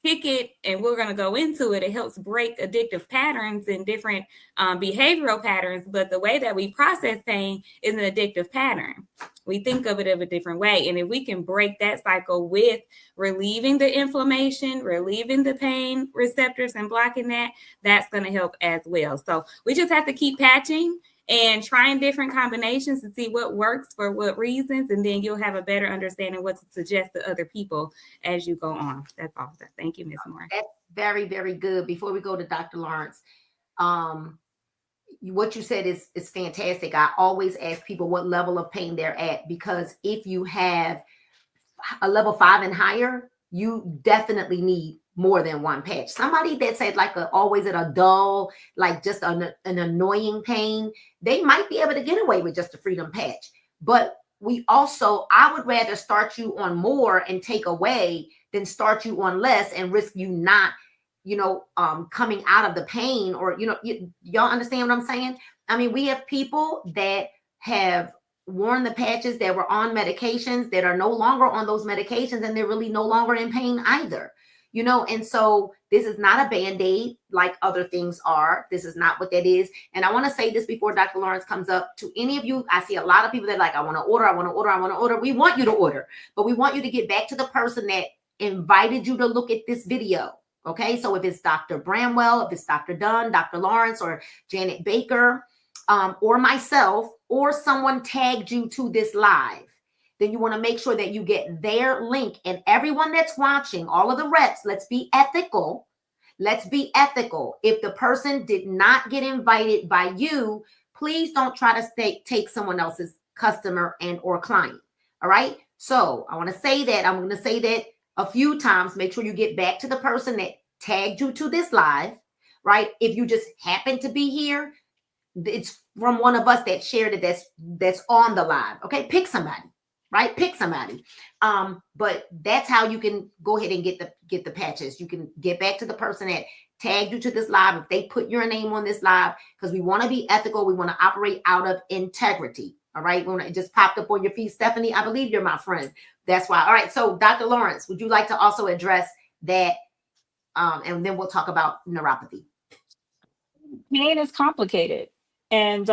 Kick It, and we're going to go into it, it helps break addictive patterns and different behavioral patterns. But the way that we process pain is an addictive pattern. We think of it in a different way. And if we can break that cycle with relieving the inflammation, relieving the pain receptors and blocking that, that's going to help as well. So we just have to keep patching and trying different combinations to see what works for what reasons. And then you'll have a better understanding what to suggest to other people as you go on. That's all. Thank you, Ms. Moore. That's very, very good. Before we go to Dr. Lawrence, what you said is fantastic. I always ask people what level of pain they're at, because if you have a level 5 and higher, you definitely need more than 1 patch. Somebody that's at always at a dull, like just an annoying pain, they might be able to get away with just a freedom patch. But I would rather start you on more and take away than start you on less and risk you not, coming out of the pain, or, y'all understand what I'm saying? I mean, we have people that have worn the patches that were on medications that are no longer on those medications, and they're really no longer in pain either. You know, and so this is not a Band-Aid like other things are. This is not what that is. And I want to say this before Dr. Lawrence comes up. To any of you, I see a lot of people that like, I want to order, I want to order, I want to order. We want you to order, but we want you to get back to the person that invited you to look at this video. Okay, so if it's Dr. Bramwell, if it's Dr. Dunn, Dr. Lawrence, or Janet Baker, or myself, or someone tagged you to this live, then you want to make sure that you get their link. And everyone that's watching, all of the reps, let's be ethical. Let's be ethical. If the person did not get invited by you, please don't try to take someone else's customer and or client. All right. So I want to say that. I'm going to say that a few times. Make sure you get back to the person that tagged you to this live, right? If you just happen to be here, it's from one of us that shared it that's on the live. Okay. Pick somebody. Right? Pick somebody. But that's how you can go ahead and get the patches. You can get back to the person that tagged you to this live. If they put your name on this live, because we want to be ethical. We want to operate out of integrity. All right. When it just popped up on your feed, Stephanie, I believe you're my friend. That's why. All right. So Dr. Lawrence, would you like to also address that? And then we'll talk about neuropathy. Pain is complicated. And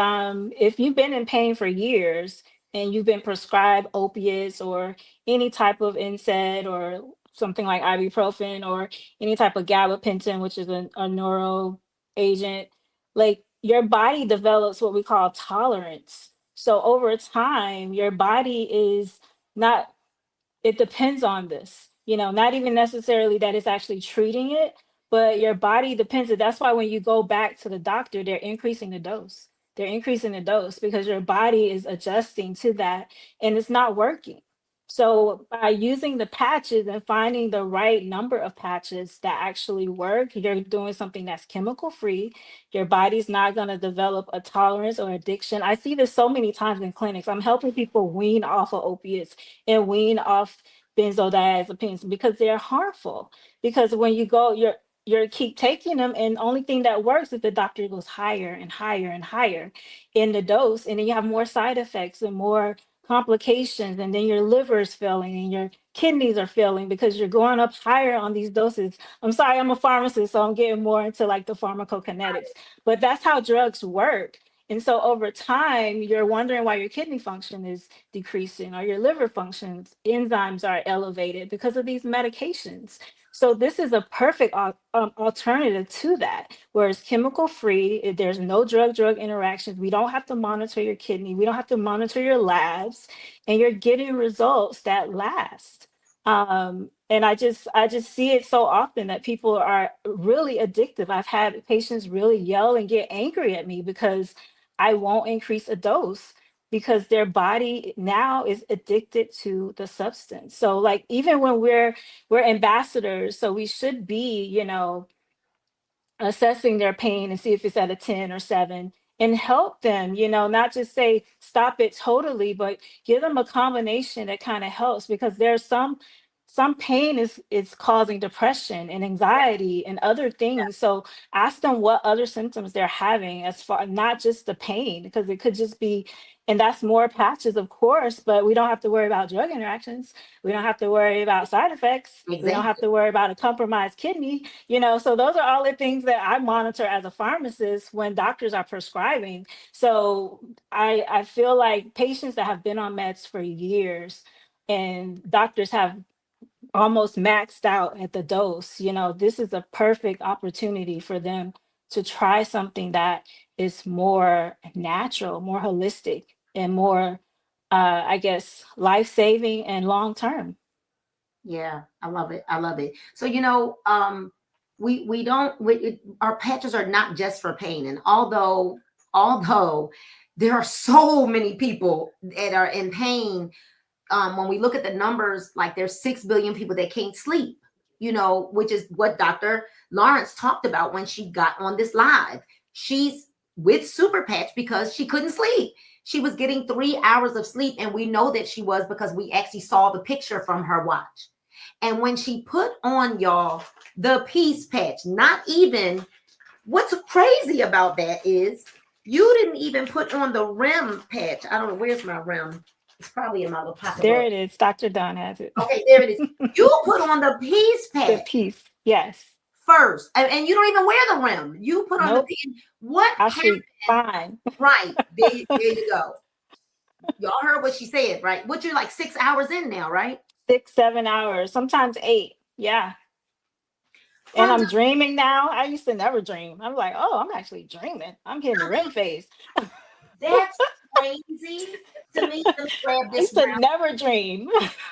if you've been in pain for years, and you've been prescribed opiates or any type of NSAID or something like ibuprofen or any type of gabapentin, which is a neuro agent, like your body develops what we call tolerance. So over time, your body is not, it depends on this, not even necessarily that it's actually treating it, but your body depends. That's why when you go back to the doctor, they're increasing the dose. They're increasing the dose because your body is adjusting to that and it's not working. So by using the patches and finding the right number of patches that actually work, you're doing something that's chemical free. Your body's not going to develop a tolerance or addiction. I see this so many times in clinics. I'm helping people wean off of opiates and wean off benzodiazepines because they're harmful. Because when you go, you're keep taking them, and the only thing that works is the doctor goes higher and higher and higher in the dose, and then you have more side effects and more complications, and then your liver is failing and your kidneys are failing because you're going up higher on these doses. I'm sorry, I'm a pharmacist, so I'm getting more into like the pharmacokinetics, but that's how drugs work. And so over time, you're wondering why your kidney function is decreasing or your liver functions, enzymes are elevated because of these medications. So this is a perfect alternative to that, where it's chemical free. There's no drug-drug interactions. We don't have to monitor your kidney. We don't have to monitor your labs, and you're getting results that last. And I just see it so often that people are really addictive. I've had patients really yell and get angry at me because I won't increase a dose because their body now is addicted to the substance. So like even when we're ambassadors, so we should be, assessing their pain and see if it's at a 10 or 7 and help them, not just say stop it totally, but give them a combination that kind of helps, because there's some pain is causing depression and anxiety and other things. So ask them what other symptoms they're having, as far not just the pain, because it could just be, and that's more patches, of course, but we don't have to worry about drug interactions. We don't have to worry about side effects. Exactly. We don't have to worry about a compromised kidney, so those are all the things that I monitor as a pharmacist when doctors are prescribing. So I feel like patients that have been on meds for years and doctors have almost maxed out at the dose, this is a perfect opportunity for them to try something that is more natural, more holistic, and more, I guess, life-saving and long-term. Yeah, I love it. I love it. So, our patches are not just for pain. And although there are so many people that are in pain, when we look at the numbers, like there's 6 billion people that can't sleep, which is what Dr. Lawrence talked about when she got on this live. She's with Superpatch because she couldn't sleep. She was getting 3 hours of sleep. And we know that she was because we actually saw the picture from her watch. And when she put on, y'all, the peace patch, not even, what's crazy about that is You didn't even put on the REM patch. I don't know, where's my REM? It's probably in my little pocket. There it is. Dr. Dunn has it. Okay, there it is. You put on the peace The patch piece. Yes. first, and you don't even wear the REM. You put on the Nope. peace. What I happened? sleep fine. Right, there you go. Y'all heard what she said, right? What, you're like 6 hours in now, right? 6, 7 hours, sometimes 8. Yeah. And I'm dreaming now. I used to never dream. I'm like, oh, I'm actually dreaming. I'm hitting the REM phase. That's crazy to me. Let me grab I this used to REM. never dream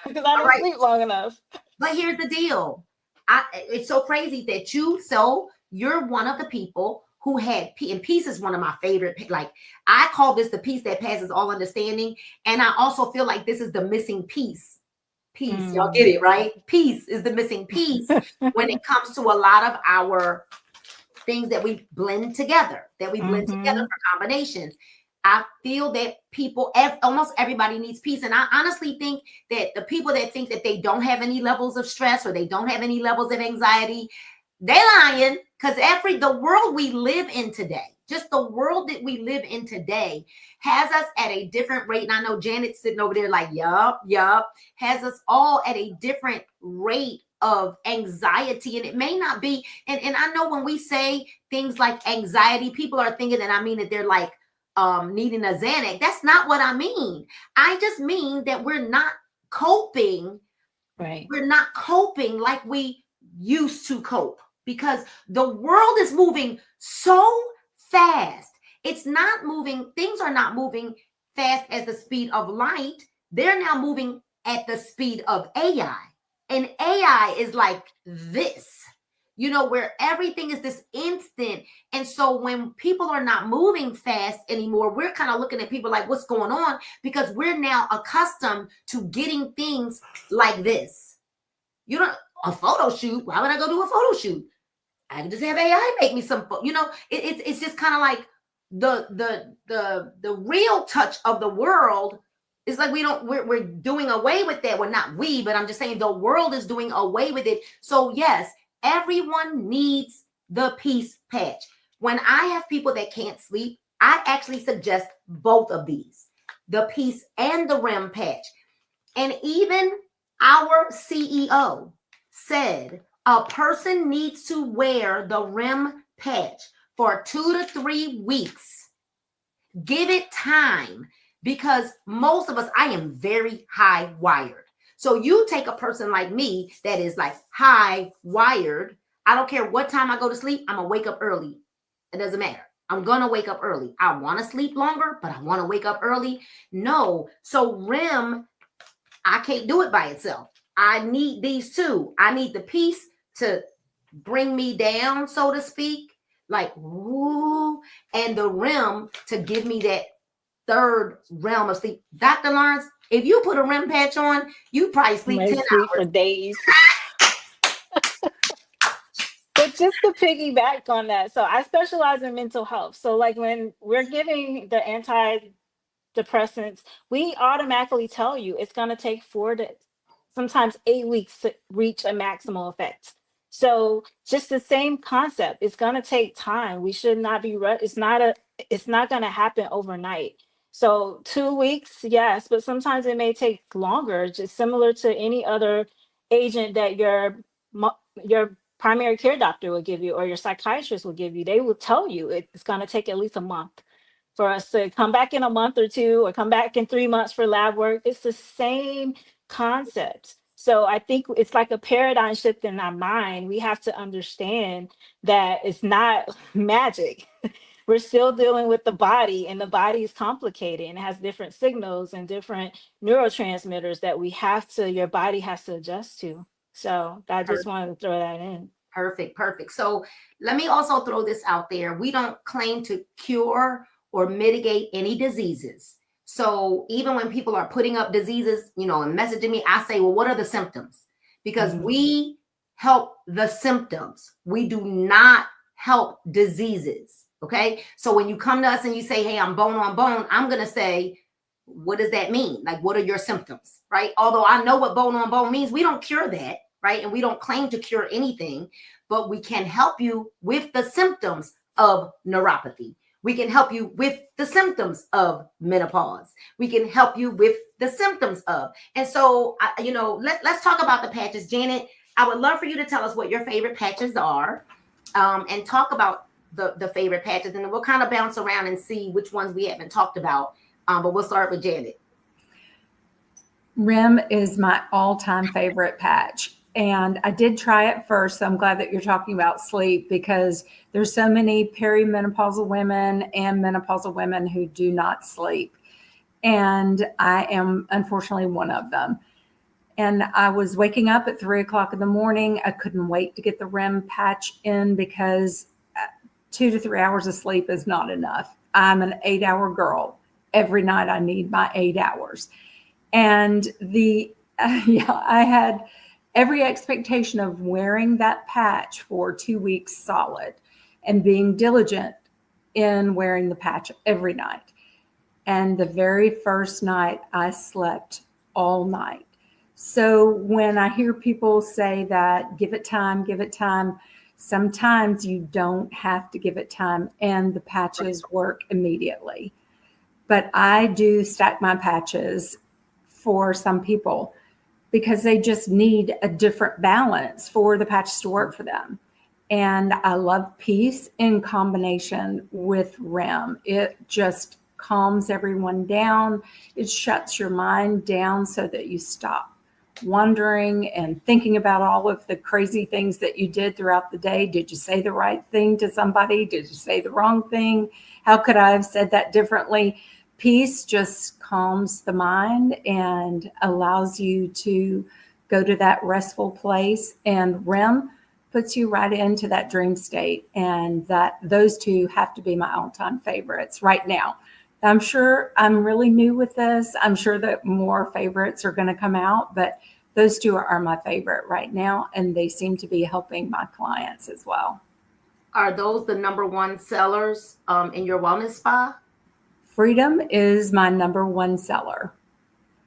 because I All didn't right. sleep long enough. But here's the deal. It's so crazy that you're one of the people who had and peace is one of my favorite. Like, I call this the peace that passes all understanding. And I also feel like this is the missing piece. Y'all get it, right? Peace is the missing piece when it comes to a lot of our things that we blend together, together for combinations. I feel that almost everybody needs peace. And I honestly think that the people that think that they don't have any levels of stress or they don't have any levels of anxiety, they're lying, because the world we live in today, just the world that we live in today, has us at a different rate. And I know Janet's sitting over there like, yup, has us all at a different rate of anxiety. And it may not be, and I know when we say things like anxiety, people are thinking that I mean that they're like needing a Xanax. That's not what I mean. I just mean that we're not coping. Right. We're not coping like we used to cope, because the world is moving so fast. It's not moving. Things are not moving fast as the speed of light. They're now moving at the speed of AI. And AI is like this, where everything is this instant. And so when people are not moving fast anymore, we're kind of looking at people like, what's going on? Because we're now accustomed to getting things like this. A photo shoot. Why would I go do a photo shoot? I can just have AI make me some, it's just kind of like the real touch of the world. It's like we're doing away with that. Well, not we, but I'm just saying the world is doing away with it. So yes, everyone needs the peace patch. When I have people that can't sleep, I actually suggest both of these, the peace and the REM patch. And even our CEO said a person needs to wear the REM patch for 2 to 3 weeks. Give it time. Because most of us, I am very high wired. So you take a person like me that is like high wired. I don't care what time I go to sleep. I'm going to wake up early. It doesn't matter. I'm going to wake up early. I want to sleep longer, but I want to wake up early. No. So REM, I can't do it by itself. I need these two. I need the peace to bring me down, so to speak. Like, woo, and the REM to give me that third realm of sleep. Dr. Lawrence, if you put a REM patch on, you probably sleep 10 hours. For days. But just to piggyback on that, so I specialize in mental health. So like when we're giving the antidepressants, we automatically tell you it's going to take 4 to sometimes 8 weeks to reach a maximal effect. So just the same concept, it's going to take time. We should not be, it's not going to happen overnight. So 2 weeks, yes, but sometimes it may take longer, just similar to any other agent that your primary care doctor will give you or your psychiatrist will give you. They will tell you it's going to take at least a month for us to come back in a month or two or come back in 3 months for lab work. It's the same concept. So I think it's like a paradigm shift in our mind. We have to understand that it's not magic. We're still dealing with the body, and the body is complicated and it has different signals and different neurotransmitters that your body has to adjust to. So I just wanted to throw that in. Perfect. So let me also throw this out there. We don't claim to cure or mitigate any diseases. So even when people are putting up diseases, and messaging me, I say, well, what are the symptoms? Because we help the symptoms. We do not help diseases. Okay. So when you come to us and you say, hey, I'm bone on bone, I'm going to say, what does that mean? Like, what are your symptoms? Right. Although I know what bone on bone means, we don't cure that. Right. And we don't claim to cure anything, but we can help you with the symptoms of neuropathy. We can help you with the symptoms of menopause. We can help you with the symptoms of. And so, let's talk about the patches. Janet, I would love for you to tell us what your favorite patches are, and talk about the favorite patches. And then we'll kind of bounce around and see which ones we haven't talked about. But we'll start with Janet. REM is my all-time favorite patch. And I did try it first. So I'm glad that you're talking about sleep, because there's so many perimenopausal women and menopausal women who do not sleep. And I am unfortunately one of them. And I was waking up at 3 o'clock in the morning. I couldn't wait to get the REM patch in, because 2 to 3 hours of sleep is not enough. I'm an 8-hour girl. Every night I need my 8 hours. And I had every expectation of wearing that patch for 2 weeks solid and being diligent in wearing the patch every night. And the very first night I slept all night. So when I hear people say that, give it time, sometimes you don't have to give it time, and the patches work immediately. But I do stack my patches for some people, because they just need a different balance for the patches to work for them. And I love peace in combination with REM. It just calms everyone down. It shuts your mind down so that you stop wondering and thinking about all of the crazy things that you did throughout the day. Did you say the right thing to somebody? Did you say the wrong thing? How could I have said that differently? Peace just calms the mind and allows you to go to that restful place. And REM puts you right into that dream state. And those two have to be my all-time favorites right now. I'm sure I'm really new with this. I'm sure that more favorites are going to come out, but those two are my favorite right now. And they seem to be helping my clients as well. Are those the number one sellers in your wellness spa? Freedom is my number one seller.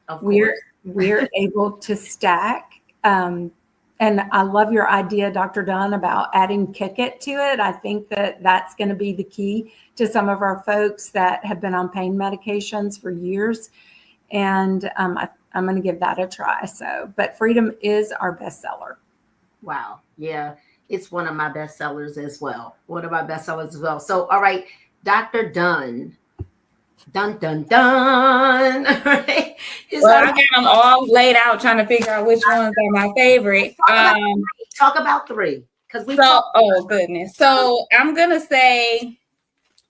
Of course. We're able to stack. And I love your idea, Dr. Dunn, about adding Kick It to it. I think that that's going to be the key to some of our folks that have been on pain medications for years. And I'm going to give that a try. But Freedom is our best seller. Wow. Yeah. It's one of my best sellers as well. So, all right, Dr. Dunn. Dun, dun, dun. Right? Well, I got them all laid out trying to figure out which ones are my favorite. Talk about three. Oh, goodness. So I'm going to say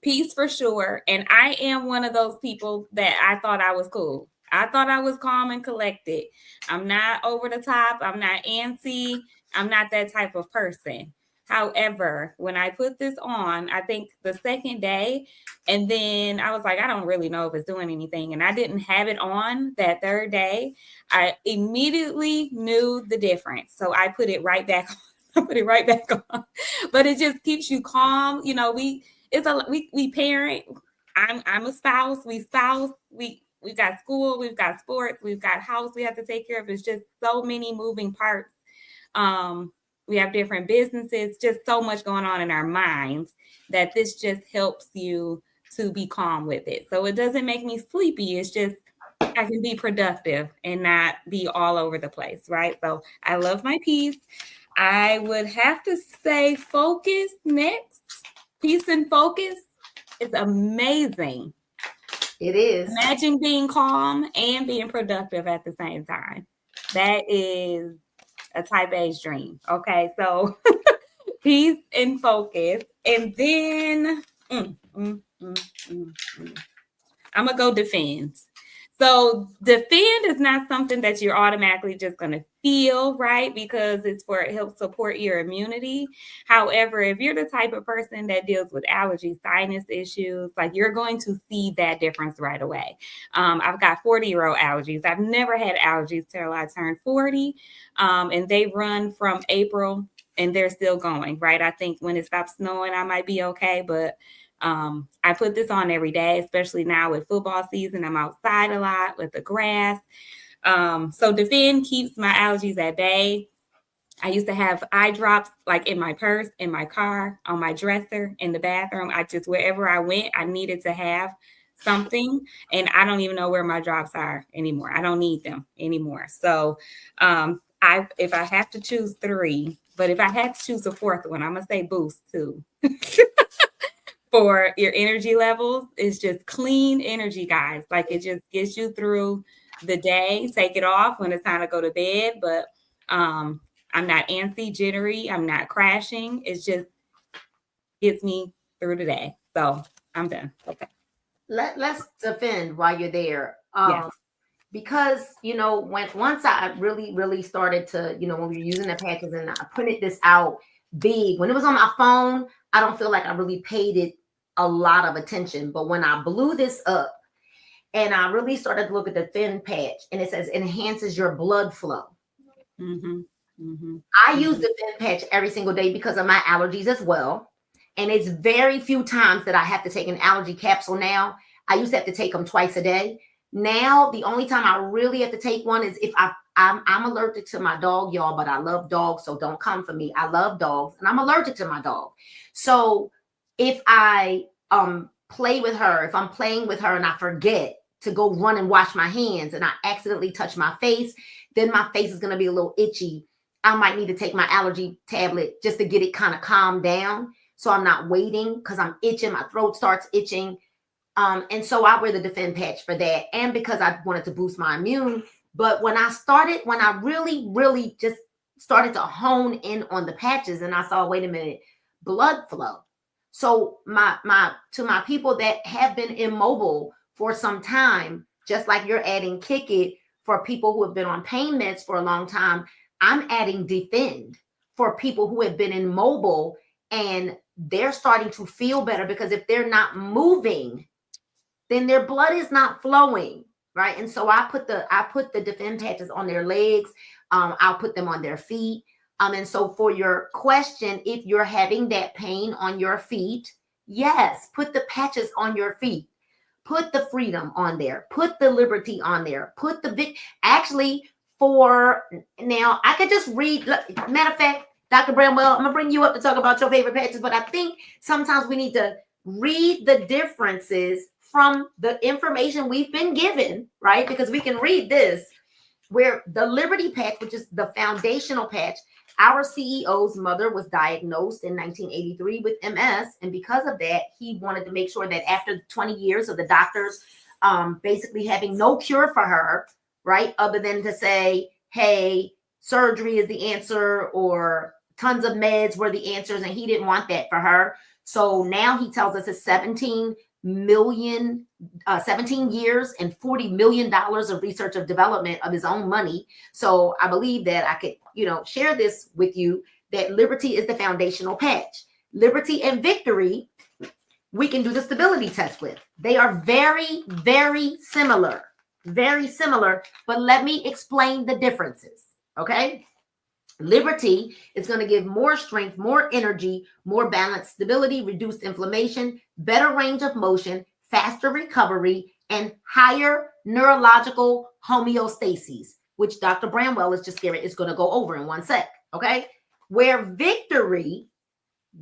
peace for sure. And I am one of those people that I thought I was cool. I thought I was calm and collected. I'm not over the top. I'm not antsy. I'm not that type of person. However, when I put this on, I think the second day, and then I was like, I don't really know if it's doing anything. And I didn't have it on that third day. I immediately knew the difference. So I put it right back on. But it just keeps you calm. You know, we parent. I'm a spouse. We got school, we've got sports, we've got house we have to take care of. It's just so many moving parts. We have different businesses, just so much going on in our minds that this just helps you to be calm with it. So it doesn't make me sleepy. It's just I can be productive and not be all over the place, right? So I love my peace. I would have to say focus next. Peace and focus is amazing. It is. Imagine being calm and being productive at the same time. That is a type A's dream. Okay, so peace and focus. And then I'm going to go defend. So defend is not something that you're automatically just going to feel, right? Because it helps support your immunity. However, if you're the type of person that deals with allergies, sinus issues, like you're going to see that difference right away. I've got 40-year-old allergies. I've never had allergies till I turned 40. And they run from April and they're still going, right? I think when it stops snowing, I might be okay, but I put this on every day, especially now with football season. I'm outside a lot with the grass. So Defend keeps my allergies at bay. I used to have eye drops like in my purse, in my car, on my dresser, in the bathroom. Wherever I went, I needed to have something. And I don't even know where my drops are anymore. I don't need them anymore. So if I have to choose three, but if I had to choose a fourth one, I'm going to say Boost too. For your energy levels, it's just clean energy, guys. Like it just gets you through the day. Take it off when it's time to go to bed. But I'm not antsy, jittery. I'm not crashing. It just gets me through the day. So I'm done. Okay. Let's defend while you're there. Yes. Because once I really started to, when we were using the patches and I printed this out big, when it was on my phone, I don't feel like I really paid it a lot of attention. But when I blew this up and I really started to look at the thin patch, and it says enhances your blood flow. Mm-hmm. Mm-hmm. I use the thin patch every single day because of my allergies as well. And it's very few times that I have to take an allergy capsule now. I used to have to take them twice a day. Now, the only time I really have to take one is if I'm allergic to my dog, y'all, but I love dogs, so don't come for me. I love dogs, and I'm allergic to my dog. So if I play with her, if I'm playing with her and I forget to go run and wash my hands and I accidentally touch my face, then my face is going to be a little itchy. I might need to take my allergy tablet just to get it kind of calmed down. So I'm not waiting because I'm itching. My throat starts itching. And so I wear the Defend patch for that. And because I wanted to boost my immune. But when I really just started to hone in on the patches and I saw, wait a minute, blood flow. So to my people that have been immobile for some time, just like you're adding Kick It for people who have been on pain meds for a long time, I'm adding Defend for people who have been immobile and they're starting to feel better, because if they're not moving, then their blood is not flowing, right? And so I put the Defend patches on their legs. I'll put them on their feet. And so for your question, if you're having that pain on your feet, yes, put the patches on your feet. Put the Freedom on there. Put the Liberty on there. Put the now I could just read. Matter of fact, Dr. Bramwell, I'm gonna bring you up to talk about your favorite patches, but I think sometimes we need to read the differences from the information we've been given, right? Because we can read this, where the Liberty patch, which is the foundational patch, our CEO's mother was diagnosed in 1983 with MS. And because of that, he wanted to make sure that after 20 years of the doctors basically having no cure for her, right? Other than to say, hey, surgery is the answer or tons of meds were the answers. And he didn't want that for her. So now he tells us it's 17 years and $40 million of research of development of his own money. So I believe that I could, share this with you, that Liberty is the foundational patch. Liberty and Victory, we can do the stability test with. They are very, very similar, but let me explain the differences, okay? Liberty is going to give more strength, more energy, more balance, stability, reduced inflammation, better range of motion, faster recovery, and higher neurological homeostasis, which Dr. Bramwell is going to go over in one sec, okay? Where Victory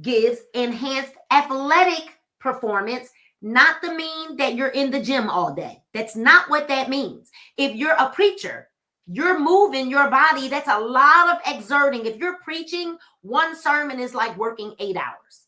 gives enhanced athletic performance, not to mean that you're in the gym all day. That's not what that means. If you're a preacher, you're moving your body. That's a lot of exerting. If you're preaching, one sermon is like working 8 hours.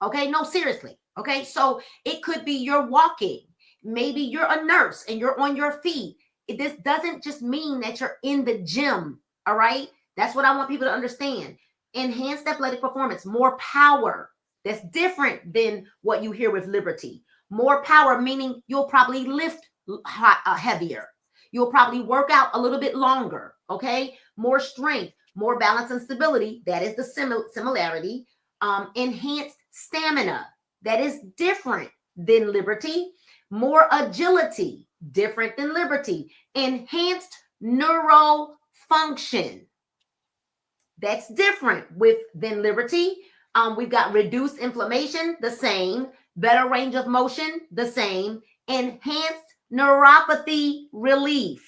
Okay, no, seriously. Okay, so it could be you're walking. Maybe you're a nurse and you're on your feet. This doesn't just mean that you're in the gym. All right, that's what I want people to understand. Enhanced athletic performance, more power. That's different than what you hear with Liberty. More power, meaning you'll probably lift heavier. You'll probably work out a little bit longer, okay? More strength, more balance and stability. That is the similarity. Enhanced stamina. That is different than Liberty. More agility. Different than Liberty. Enhanced neural function. That's different than Liberty. We've got reduced inflammation, the same. Better range of motion, the same. Enhanced neuropathy relief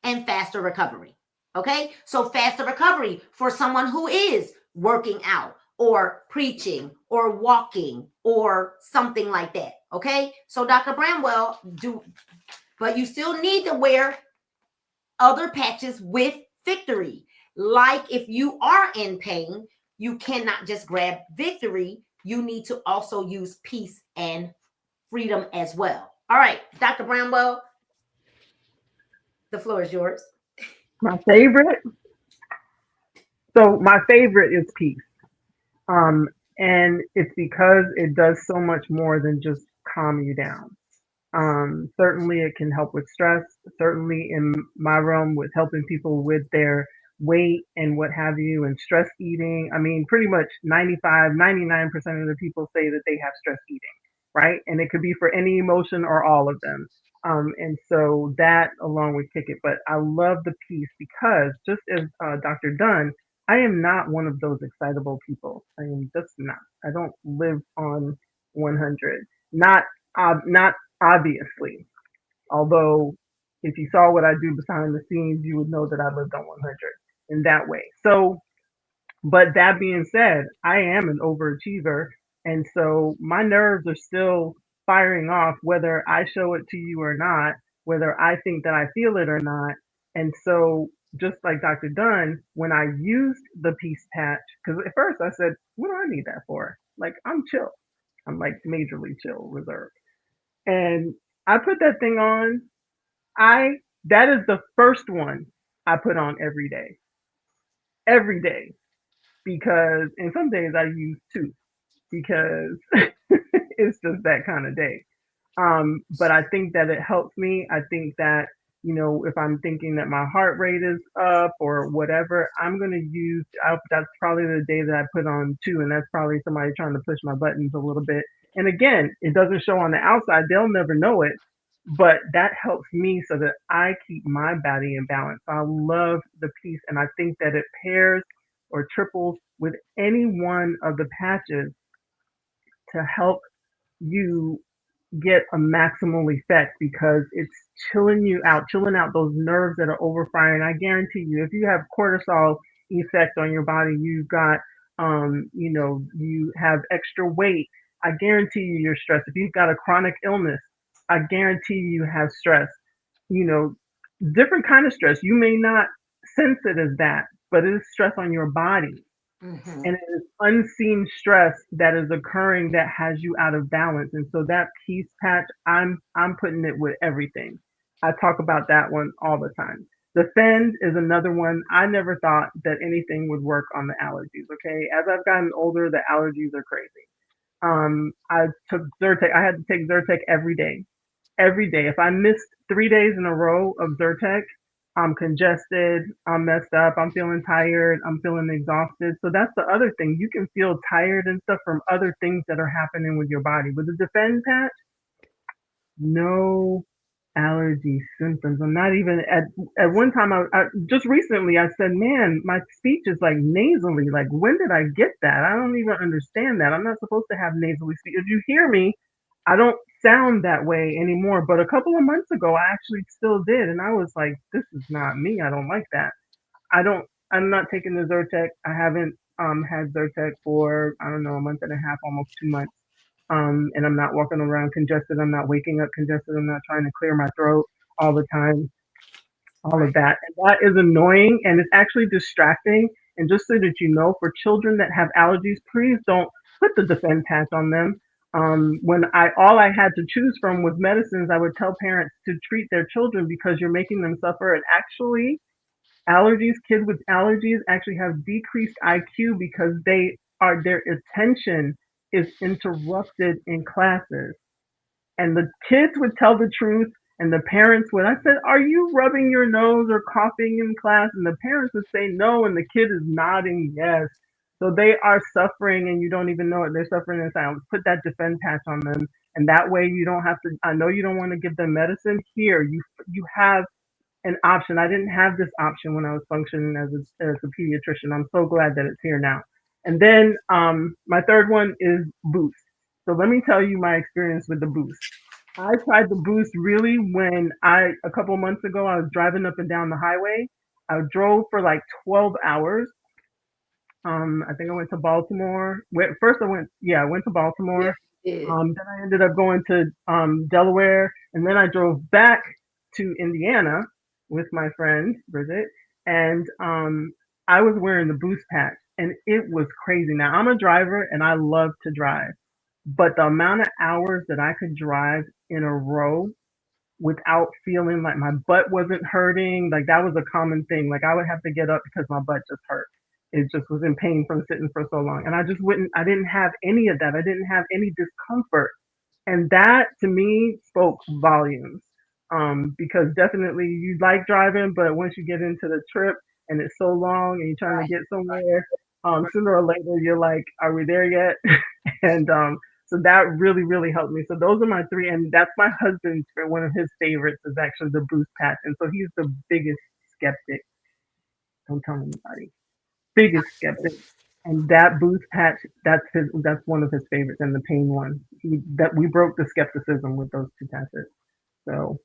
and faster recovery. Okay, so faster recovery for someone who is working out or preaching or walking or something like that. Okay, so Dr. Bramwell, but you still need to wear other patches with Victory. Like if you are in pain, you cannot just grab Victory. You need to also use peace and freedom as well. All right, Dr. Bramwell, the floor is yours. My favorite. So my favorite is peace. Um, and it's because it does so much more than just calm you down. Certainly, it can help with stress. Certainly, in my realm, with helping people with their weight and what have you, and stress eating. I mean, pretty much 95, 99% of the people say that they have stress eating, right? And it could be for any emotion or all of them. And so that along with kick it. But I love the piece because just as Dr. Dunn, I am not one of those excitable people. I am just not. I don't live on 100. Not obviously. Although, if you saw what I do behind the scenes, you would know that I lived on 100 in that way. So, but that being said, I am an overachiever. And so my nerves are still firing off, whether I show it to you or not, whether I think that I feel it or not. And so, just like Dr. Dunn, when I used the peace patch, because at first I said, what do I need that for? Like, I'm chill. I'm like majorly chill, reserved. And I put that thing on. I That is the first one I put on every day, because and some days I use two because it's just that kind of day. But I think that it helps me. I think that, if I'm thinking that my heart rate is up or whatever, I'm going to that's probably the day that I put on two. And that's probably somebody trying to push my buttons a little bit. And again, it doesn't show on the outside. They'll never know it. But that helps me so that I keep my body in balance. I love the piece. And I think that it pairs or triples with any one of the patches to help you get a maximal effect because it's chilling out those nerves that are overfiring. I guarantee you, if you have cortisol effect on your body, you've got, you have extra weight. I guarantee you you're stressed. If you've got a chronic illness, I guarantee you have stress. You know, different kind of stress. You may not sense it as that, but it is stress on your body, Mm-hmm. and it is unseen stress that is occurring that has you out of balance. And so that peace patch, I'm putting it with everything. I talk about that one all the time. Defend is another one. I never thought that anything would work on the allergies. Okay, as I've gotten older, the allergies are crazy. I took Zyrtec. I had to take Zyrtec every day, every day. If I missed 3 days in a row of Zyrtec, I'm congested, I'm messed up, I'm feeling tired, I'm feeling exhausted. So that's the other thing. You can feel tired and stuff from other things that are happening with your body. With the Defend patch, no allergy symptoms. I'm not even at one time. I just recently I said, "Man, my speech is like nasally. Like, when did I get that? I don't even understand that. I'm not supposed to have nasally speech. If you hear me, I don't sound that way anymore. But a couple of months ago, I actually still did, and I was like, this is not me. I don't like that. I don't. I'm not taking the Zyrtec. I haven't had Zyrtec for, I don't know, a month and a half, almost 2 months. And I'm not walking around congested. I'm not waking up congested. I'm not trying to clear my throat all the time. All of Right. that. And that is annoying and it's actually distracting. And just so that you know, for children that have allergies, please don't put the Defend patch on them. When all I had to choose from was medicines, I would tell parents to treat their children because you're making them suffer. And actually, kids with allergies actually have decreased IQ because their attention is interrupted in classes. And the kids would tell the truth, and the parents would. I said, "Are you rubbing your nose or coughing in class?" And the parents would say no, and the kid is nodding yes. So they are suffering, and you don't even know it. They're suffering in silence. Put that Defend patch on them, and that way you don't have to. I know you don't want to give them medicine. Here, you have an option. I didn't have this option when I was functioning as a pediatrician. I'm so glad that it's here now. And then my third one is Boost. So let me tell you my experience with the Boost. I tried the Boost really when a couple months ago, I was driving up and down the highway. I drove for like 12 hours. I think I went to Baltimore. First I went to Yeah, Baltimore. you did. Then I ended up going to Delaware, and then I drove back to Indiana with my friend Bridget, and I was wearing the boost patch, and it was crazy. Now I'm a driver, and I love to drive, but the amount of hours that I could drive in a row without feeling like my butt wasn't hurting. Like that was a common thing. Like I would have to get up because my butt just hurt. It just was in pain from sitting for so long. And I didn't have any of that. I didn't have any discomfort. And that to me spoke volumes. Because definitely you like driving, but once you get into the trip and it's so long and you're trying to get somewhere, sooner or later you're like, are we there yet? and so that really, really helped me. So those are my three, and that's my husband's. One of his favorites is actually the boost patch, and so he's the biggest skeptic. Don't tell anybody. Biggest skeptic, and that boost patch, that's one of his favorites, and the pain one. That we broke the skepticism with those two patches. So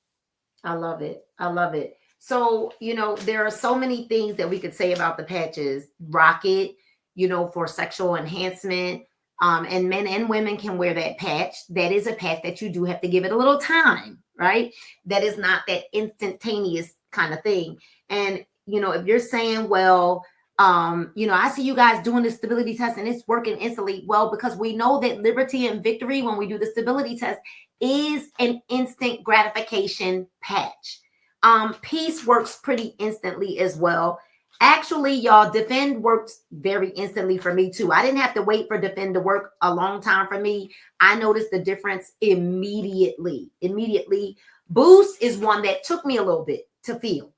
I love it. I love it. So, there are so many things that we could say about the patches. Rocket, for sexual enhancement. And men and women can wear that patch. That is a patch that you do have to give it a little time, right? That is not that instantaneous kind of thing. And, if you're saying, well, I see you guys doing the stability test and it's working instantly. Well, because we know that liberty and victory, when we do the stability test, is an instant gratification patch. Peace works pretty instantly as well. Actually, y'all, defend worked very instantly for me too. I didn't have to wait for defend to work a long time for me. I noticed the difference immediately. Boost is one that took me a little bit to feel.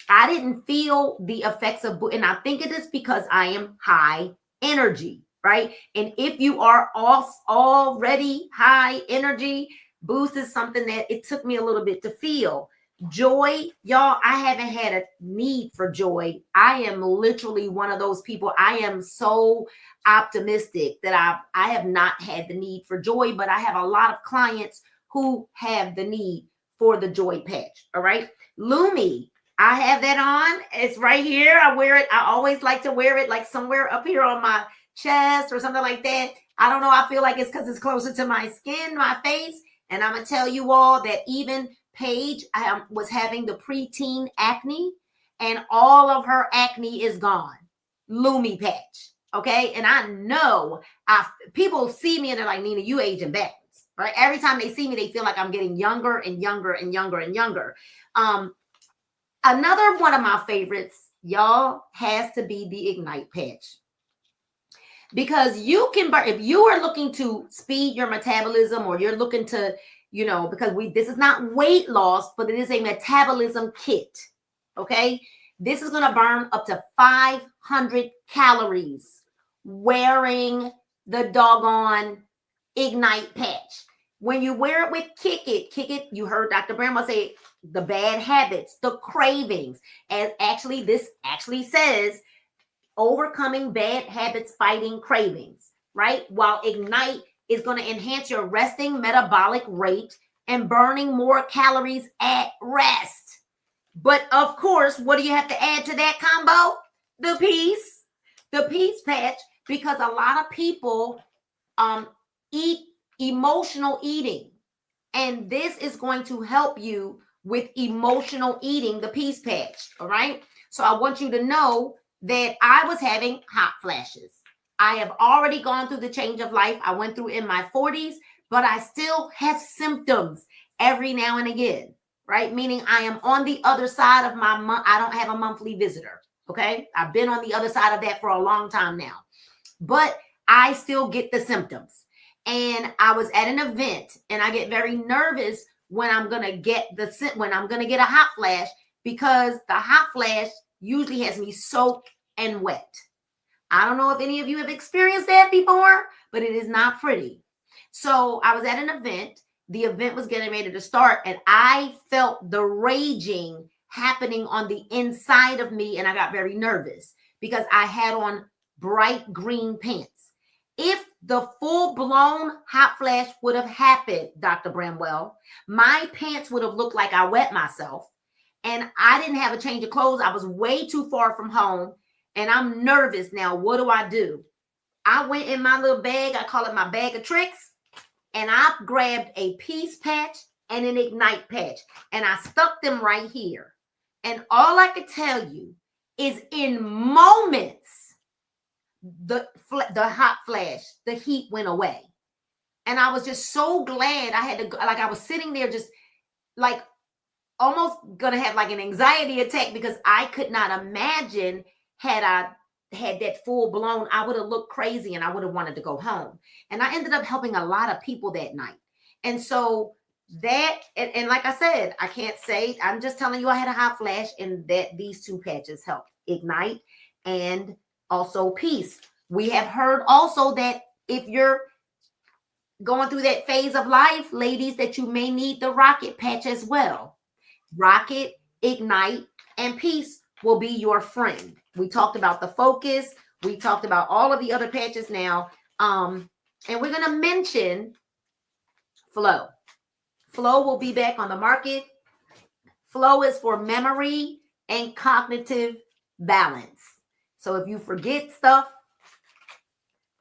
I didn't feel the effects of boost, and I think it is because I am high energy, right? And if you are already high energy, boost is something that it took me a little bit to feel. Joy, y'all, I haven't had a need for joy. I am literally one of those people. I am so optimistic that I have not had the need for joy, but I have a lot of clients who have the need for the joy patch. All right. Lumi, I have that on. It's right here. I wear it. I always like to wear it like somewhere up here on my chest or something like that. I don't know. I feel like it's because it's closer to my skin, my face. And I'm going to tell you all that even Paige was having the preteen acne, and all of her acne is gone. Lumi patch. Okay. And I know people see me and they're like, Nina, you aging backwards, right? Every time they see me, they feel like I'm getting younger and younger and younger and younger. Another one of my favorites, y'all, has to be the Ignite patch. Because you can burn, if you are looking to speed your metabolism, or you're looking to, because this is not weight loss, but it is a metabolism kit. Okay. This is going to burn up to 500 calories wearing the doggone Ignite patch. When you wear it with Kick It, you heard Dr. Bramwell say the bad habits, the cravings. And actually, this actually says overcoming bad habits, fighting cravings, right? While Ignite is going to enhance your resting metabolic rate and burning more calories at rest. But of course, what do you have to add to that combo? The peace patch, because a lot of people eat emotional eating. And this is going to help you with emotional eating, the peace patch. All right. So I want you to know that I was having hot flashes. I have already gone through the change of life I went through in my 40s, but I still have symptoms every now and again, right? Meaning I am on the other side of my month. I don't have a monthly visitor. Okay. I've been on the other side of that for a long time now, but I still get the symptoms. And I was at an event and I get very nervous when I'm going to get a hot flash, because the hot flash usually has me soaked and wet. I don't know if any of you have experienced that before, but it is not pretty. So I was at an event. The event was getting ready to start, and I felt the raging happening on the inside of me, and I got very nervous because I had on bright green pants. If the full-blown hot flash would have happened, Dr. Bramwell, my pants would have looked like I wet myself, and I didn't have a change of clothes. I was way too far from home, and I'm nervous now. What do? I went in my little bag. I call it my bag of tricks, and I grabbed a peace patch and an ignite patch, and I stuck them right here. And all I could tell you is in moments, the hot flash, the heat went away. And I was just so glad I had to, like, I was sitting there just like almost gonna have like an anxiety attack, because I could not imagine, had I had that full blown, I would have looked crazy and I would have wanted to go home. And I ended up helping a lot of people that night. And so that, and like I said, I can't say, I'm just telling you I had a hot flash, and that these two patches helped ignite and also peace. We have heard also that if you're going through that phase of life, ladies, that you may need the rocket patch as well. Rocket, ignite, and peace will be your friend. We talked about the focus. We talked about all of the other patches now. And we're going to mention flow. Flow will be back on the market. Flow is for memory and cognitive balance. So if you forget stuff,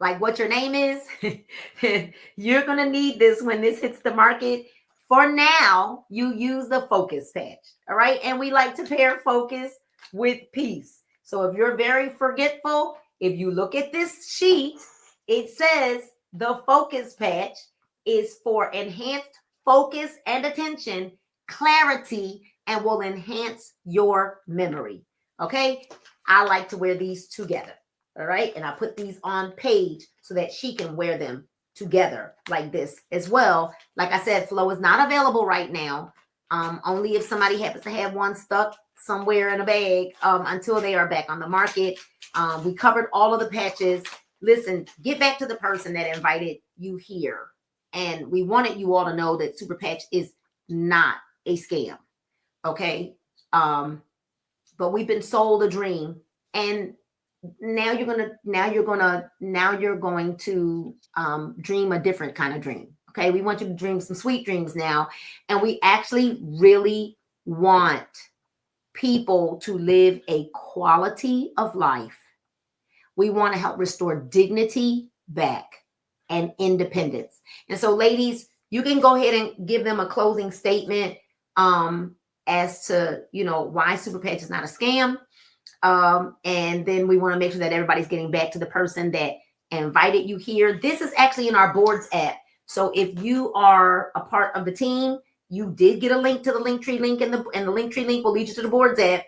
like what your name is, you're going to need this when this hits the market. For now, you use the focus patch. All right. And we like to pair focus with peace. So if you're very forgetful, if you look at this sheet, it says the focus patch is for enhanced focus and attention, clarity, and will enhance your memory. Okay. I like to wear these together. All right. And I put these on Paige so that she can wear them together like this as well. Like I said, flow is not available right now. Only if somebody happens to have one stuck somewhere in a bag, until they are back on the market. We covered all of the patches. Listen, get back to the person that invited you here. And we wanted you all to know that Superpatch is not a scam. Okay. But we've been sold a dream, and now you're going to dream a different kind of dream. Okay. We want you to dream some sweet dreams now. And we actually really want people to live a quality of life. We want to help restore dignity back and independence. And so, ladies, you can go ahead and give them a closing statement as to, why Superpatch is not a scam. And then we want to make sure that everybody's getting back to the person that invited you here. This is actually in our boards app. So if you are a part of the team, you did get a link to the Linktree link, and the Linktree link will lead you to the boards app.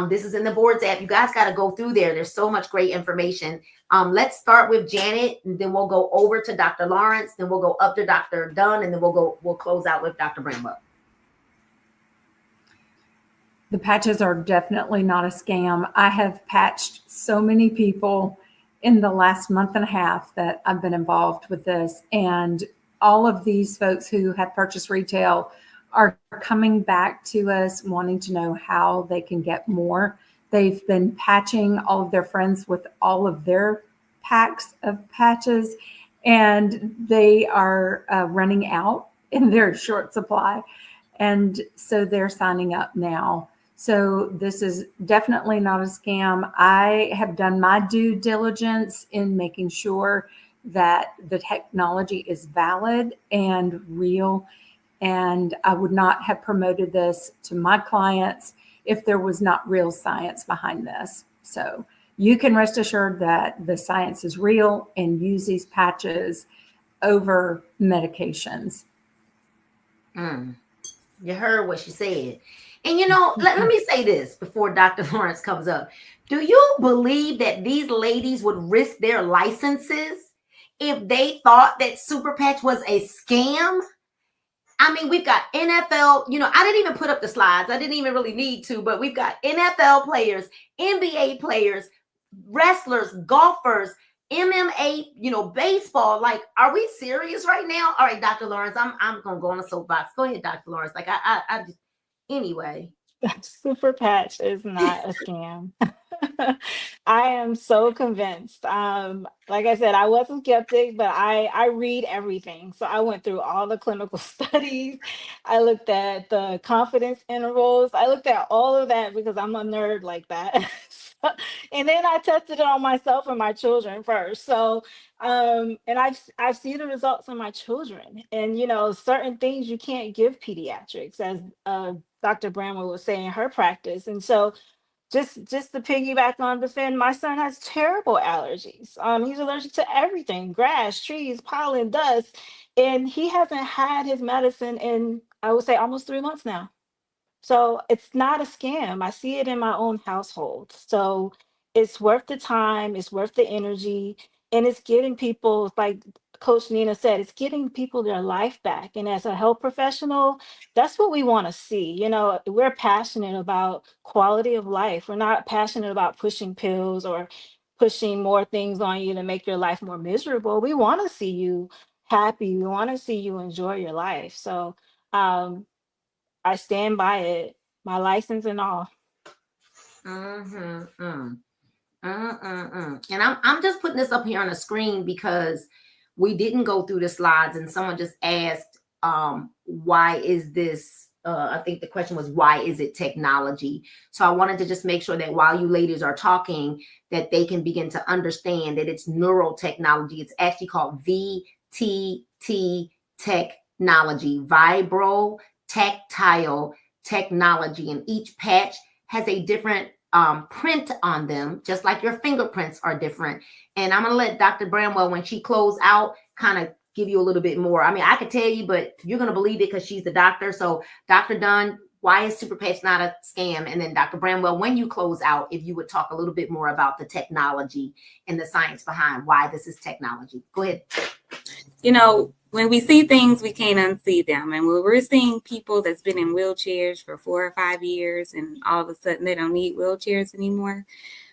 This is in the boards app. You guys got to go through there. There's so much great information. Let's start with Janet, and then we'll go over to Dr. Lawrence, then we'll go up to Dr. Dunn, and then we'll close out with Dr. Bramwell. The patches are definitely not a scam. I have patched so many people in the last month and a half that I've been involved with this. And all of these folks who have purchased retail are coming back to us wanting to know how they can get more. They've been patching all of their friends with all of their packs of patches, and they are running out in their short supply. And so they're signing up now. So this is definitely not a scam. I have done my due diligence in making sure that the technology is valid and real. And I would not have promoted this to my clients if there was not real science behind this. So you can rest assured that the science is real, and use these patches over medications. You heard what she said. And let me say this before Dr. Lawrence comes up. Do you believe that these ladies would risk their licenses if they thought that Superpatch was a scam? I mean, we've got NFL, I didn't even put up the slides. I didn't even really need to, but we've got NFL players, NBA players, wrestlers, golfers, MMA, baseball. Like, are we serious right now? All right, Dr. Lawrence, I'm going to go on a soapbox. Go ahead, Dr. Lawrence. Like, I just, anyway. Superpatch is not a scam. I am so convinced. Like I said, I was a skeptic, but I read everything. So I went through all the clinical studies. I looked at the confidence intervals. I looked at all of that because I'm a nerd like that. And then I tested it on myself and my children first. So and I've seen the results in my children. And certain things you can't give pediatrics, as Dr. Bramwell was saying in her practice. And so just to piggyback on the fin, my son has terrible allergies. He's allergic to everything: grass, trees, pollen, dust, and he hasn't had his medicine in, I would say, almost 3 months now. So it's not a scam. I see it in my own household. So it's worth the time, it's worth the energy, and it's getting people, like Coach Nina said, it's getting people their life back. And as a health professional, that's what we want to see. We're passionate about quality of life. We're not passionate about pushing pills or pushing more things on you to make your life more miserable. We want to see you happy. We want to see you enjoy your life. So, um, I stand by it, my license and all. Mm-hmm. And I'm just putting this up here on the screen because we didn't go through the slides, and someone just asked, why is this? I think the question was, why is it technology? So I wanted to just make sure that while you ladies are talking, that they can begin to understand that it's neural technology. It's actually called VTT technology, vibro tactile technology, and each patch has a different print on them, just like your fingerprints are different. And I'm going to let Dr. Bramwell, when she close out, kind of give you a little bit more. I mean, I could tell you, but you're going to believe it because she's the doctor. So Dr. Dunn, why is Superpatch not a scam? And then Dr. Bramwell, when you close out, if you would talk a little bit more about the technology and the science behind why this is technology. Go ahead. When we see things, we can't unsee them. And when we're seeing people that's been in wheelchairs for 4 or 5 years, and all of a sudden they don't need wheelchairs anymore.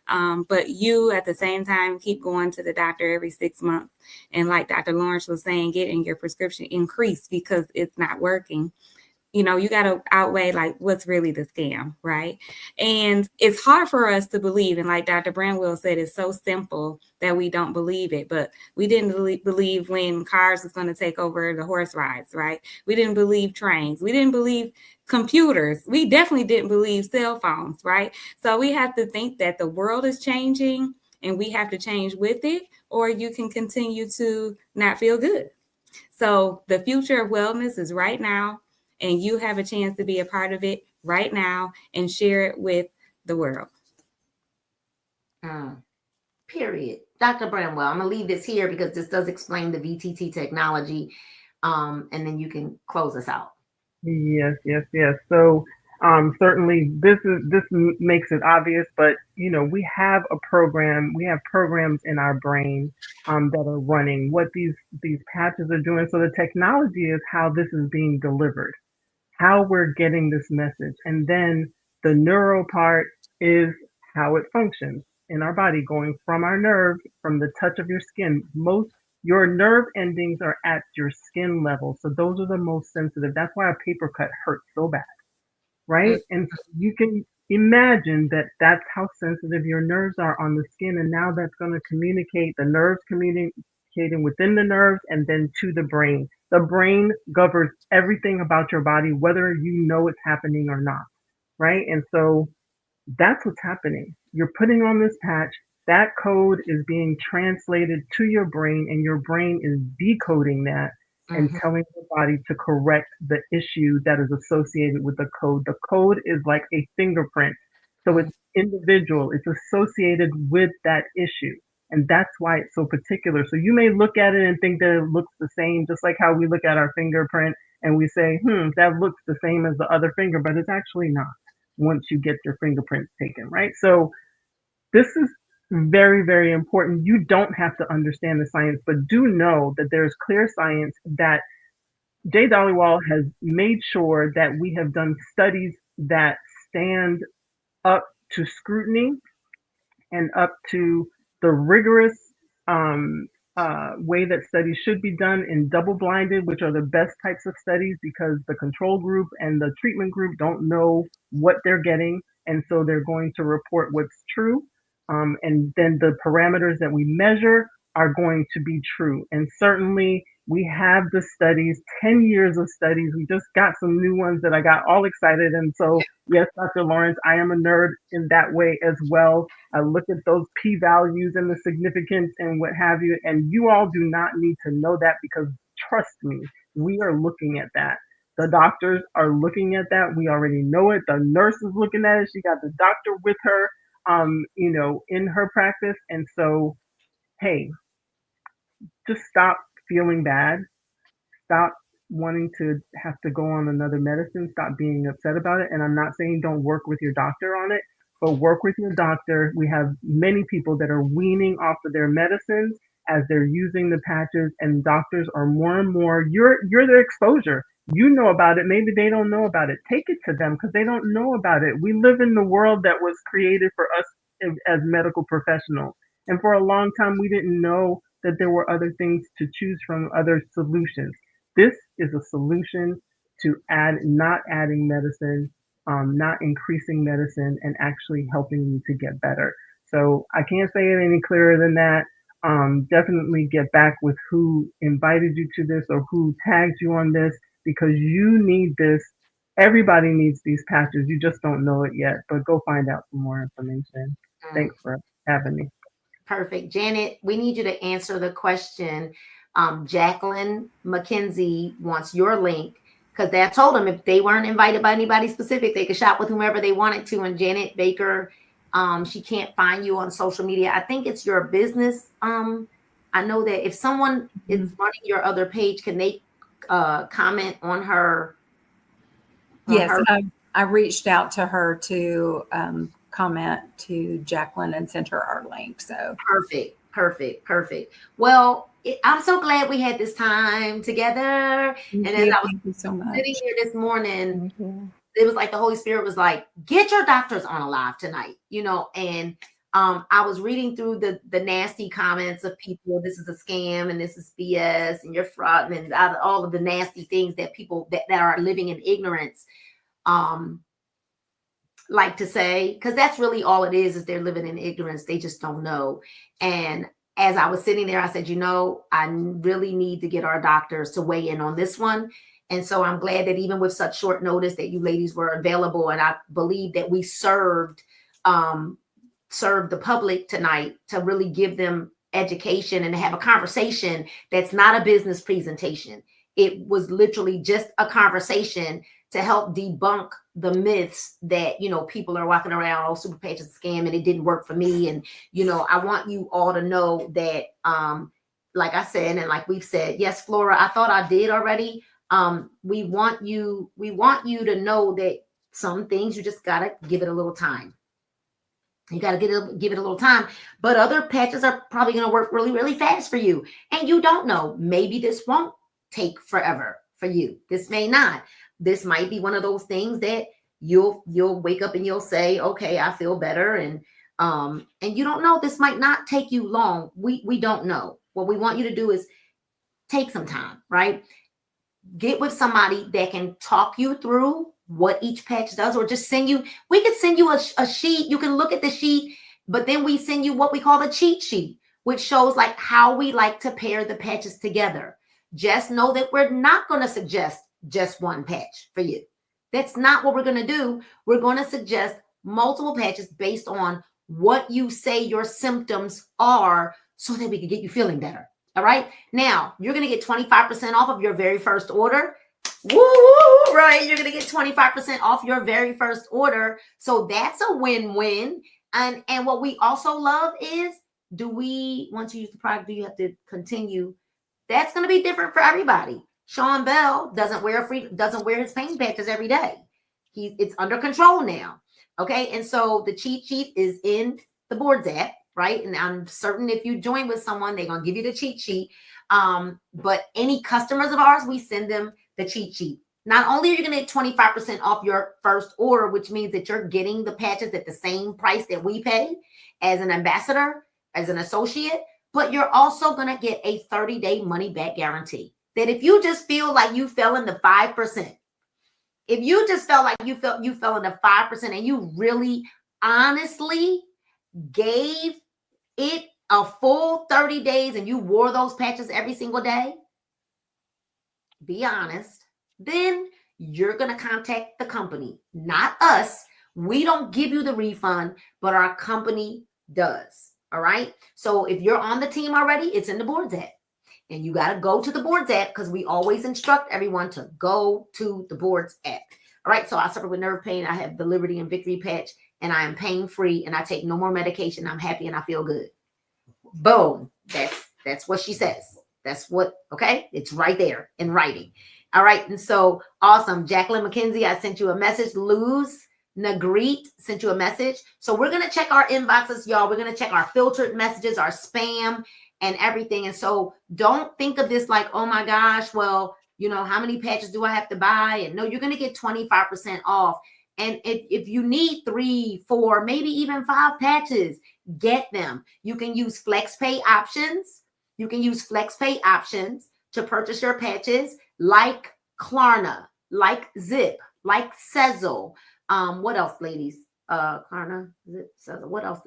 But you, at the same time, keep going to the doctor every 6 months. And like Dr. Lawrence was saying, getting your prescription increased because it's not working. You got to outweigh like what's really the scam, right? And it's hard for us to believe. And like Dr. Bramwell said, it's so simple that we don't believe it. But we didn't believe when cars was going to take over the horse rides, right? We didn't believe trains. We didn't believe computers. We definitely didn't believe cell phones, right? So we have to think that the world is changing and we have to change with it, or you can continue to not feel good. So the future of wellness is right now. And you have a chance to be a part of it right now and share it with the world. Period. Dr. Bramwell, I'm going to leave this here because this does explain the VTT technology. And then you can close us out. Yes. So certainly this makes it obvious, but we have a program. We have programs in our brain that are running what these patches are doing. So the technology is how this is being delivered, how we're getting this message. And then the neural part is how it functions in our body, going from our nerves, from the touch of your skin. Your nerve endings are at your skin level. So those are the most sensitive. That's why a paper cut hurts so bad, right? And so you can imagine that that's how sensitive your nerves are on the skin. And now that's going to communicate, the nerves communicating within the nerves and then to the brain. The brain governs everything about your body, whether you know it's happening or not, right? And so that's what's happening. You're putting on this patch, that code is being translated to your brain, and your brain is decoding that and telling your body to correct the issue that is associated with the code. The code is like a fingerprint. So it's individual, it's associated with that issue. And that's why it's so particular. So you may look at it and think that it looks the same, just like how we look at our fingerprint and we say, that looks the same as the other finger, but it's actually not once you get your fingerprints taken, right? So this is very, very important. You don't have to understand the science, but do know that there's clear science that Jay Dollywall has made sure that we have done studies that stand up to scrutiny and up to the rigorous way that studies should be done in double-blinded, which are the best types of studies because the control group and the treatment group don't know what they're getting. And so they're going to report what's true. And then the parameters that we measure are going to be true. And certainly we have the studies, 10 years of studies. We just got some new ones that I got all excited. And so, yes, Dr. Lawrence, I am a nerd in that way as well. I look at those p values and the significance and what have you. And you all do not need to know that, because trust me, we are looking at that. The doctors are looking at that. We already know it. The nurse is looking at it. She got the doctor with her, in her practice. And so, hey, just stop feeling bad. Stop wanting to have to go on another medicine. Stop being upset about it. And I'm not saying don't work with your doctor on it, but work with your doctor. We have many people that are weaning off of their medicines as they're using the patches, and doctors are more and more, you're their exposure. You know about it. Maybe they don't know about it. Take it to them, because they don't know about it. We live in the world that was created for us as medical professionals. And for a long time, we didn't know that there were other things to choose from, other solutions. This is a solution to not adding medicine, not increasing medicine, and actually helping you to get better. So I can't say it any clearer than that. Definitely get back with who invited you to this or who tagged you on this, because you need this. Everybody needs these patches. You just don't know it yet, but go find out some more information. Thanks for having me. Perfect. Janet, we need you to answer the question. Jacqueline McKenzie wants your link, because I told them if they weren't invited by anybody specific, they could shop with whomever they wanted to. And Janet Baker, she can't find you on social media. I think it's your business. I know that if someone is running your other page, can they comment on her? Yes, I reached out to her to comment to Jacqueline and sent her our link. So perfect. Well, I'm so glad we had this time together. Thank As I was Thank you so much. sitting here this morning, it was like the Holy Spirit was like, get your doctors on alive tonight, and I was reading through the nasty comments of people. This is a scam and this is BS and you're fraud and all of the nasty things that people that are living in ignorance like to say, because that's really all it is they're living in ignorance. They just don't know. And as I was sitting there, I said, I really need to get our doctors to weigh in on this one. And so I'm glad that even with such short notice that you ladies were available. And I believe that we served the public tonight to really give them education and have a conversation that's not a business presentation. It was literally just a conversation to help debunk the myths that, people are walking around, oh, Superpatch is a scam and it didn't work for me. And, I want you all to know that, like I said, and like we've said, yes, Flora, I thought I did already. We want you to know that some things you just got to give it a little time. You got to give it a little time, but other patches are probably going to work really, really fast for you. And you don't know, maybe this won't take forever for you. This may not. This might be one of those things that you'll wake up and you'll say, okay, I feel better. And you don't know, this might not take you long. We don't know. What we want you to do is take some time, right? Get with somebody that can talk you through what each patch does, or just we could send you a sheet. You can look at the sheet, but then we send you what we call the cheat sheet, which shows like how we like to pair the patches together. Just know that we're not going to suggest just one patch for you. That's not what we're going to do. We're going to suggest multiple patches based on what you say your symptoms are, so that we can get you feeling better. All right. Now you're going to get 25% off of your very first order. Woo, right. You're going to get 25% off your very first order. So that's a win-win. And what we also love is, once you use the product, do you have to continue? That's going to be different for everybody. Sean Bell doesn't wear his pain patches every day. It's under control now. Okay. And so the cheat sheet is in the Boards app, right? And I'm certain if you join with someone, they're going to give you the cheat sheet. But any customers of ours, we send them the cheat sheet. Not only are you going to get 25% off your first order, which means that you're getting the patches at the same price that we pay as an ambassador, as an associate, but you're also going to get a 30-day money-back guarantee. That if you just feel like you fell in the 5%, if you just felt like you fell in the 5% and you really honestly gave it a full 30 days and you wore those patches every single day, be honest, then you're going to contact the company, not us. We don't give you the refund, but our company does. All right. So if you're on the team already, it's in the boards app. And you got to go to the boards app because we always instruct everyone to go to the boards app. All right. So I suffer with nerve pain. I have the Liberty and Victory patch, and I am pain free, and I take no more medication. I'm happy and I feel good. Boom. That's what she says. That's what, okay? It's right there in writing. All right. And so awesome. Jacqueline McKenzie, I sent you a message. Luz Nagreet sent you a message. So we're going to check our inboxes, y'all. We're going to check our filtered messages, our spam, and everything. And so don't think of this like, oh my gosh, well, you know, how many patches do I have to buy? And no, you're going to get 25% off. And if you need 3, 4, maybe even 5 patches, get them. You can use flex pay options. You can use flex pay options to purchase your patches like Klarna, like Zip, like Sezzle. What else, ladies? Klarna, Zip, Sezzle. What else?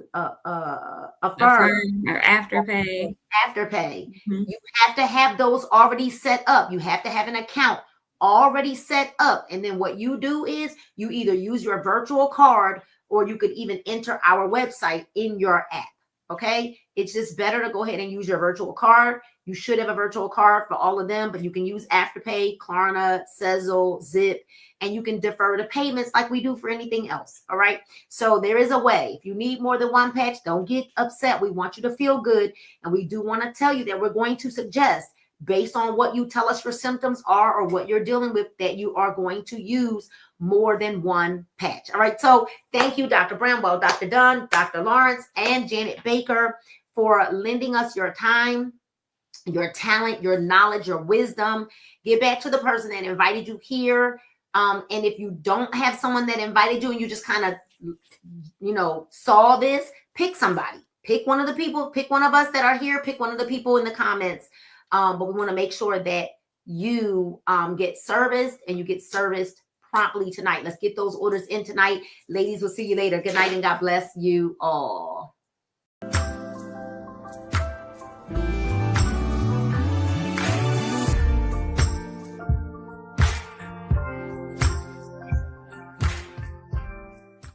Affirm or Afterpay. Afterpay. You have to have those already set up. You have to have an account already set up. And then what you do is you either use your virtual card or you could even enter our website in your app. Okay. It's just better to go ahead and use your virtual card. You should have a virtual card for all of them, but you can use Afterpay, Klarna, Sezzle, Zip, and you can defer the payments like we do for anything else. All right. So there is a way. If you need more than one patch, don't get upset. We want you to feel good. And we do want to tell you that we're going to suggest, based on what you tell us your symptoms are or what you're dealing with, that you are going to use more than one patch. All right. So thank you, Dr. Bramwell, Dr. Dunn, Dr. Lawrence, and Janet Baker for lending us your time, your talent, your knowledge, your wisdom. Get back to the person that invited you here. And if you don't have someone that invited you and you just kind of, you know, saw this, pick somebody. Pick one of the people, pick one of us that are here, pick one of the people in the comments. But we want to make sure that you get serviced and you get serviced promptly tonight. Let's get those orders in tonight. Ladies, we'll see you later. Good night and God bless you all.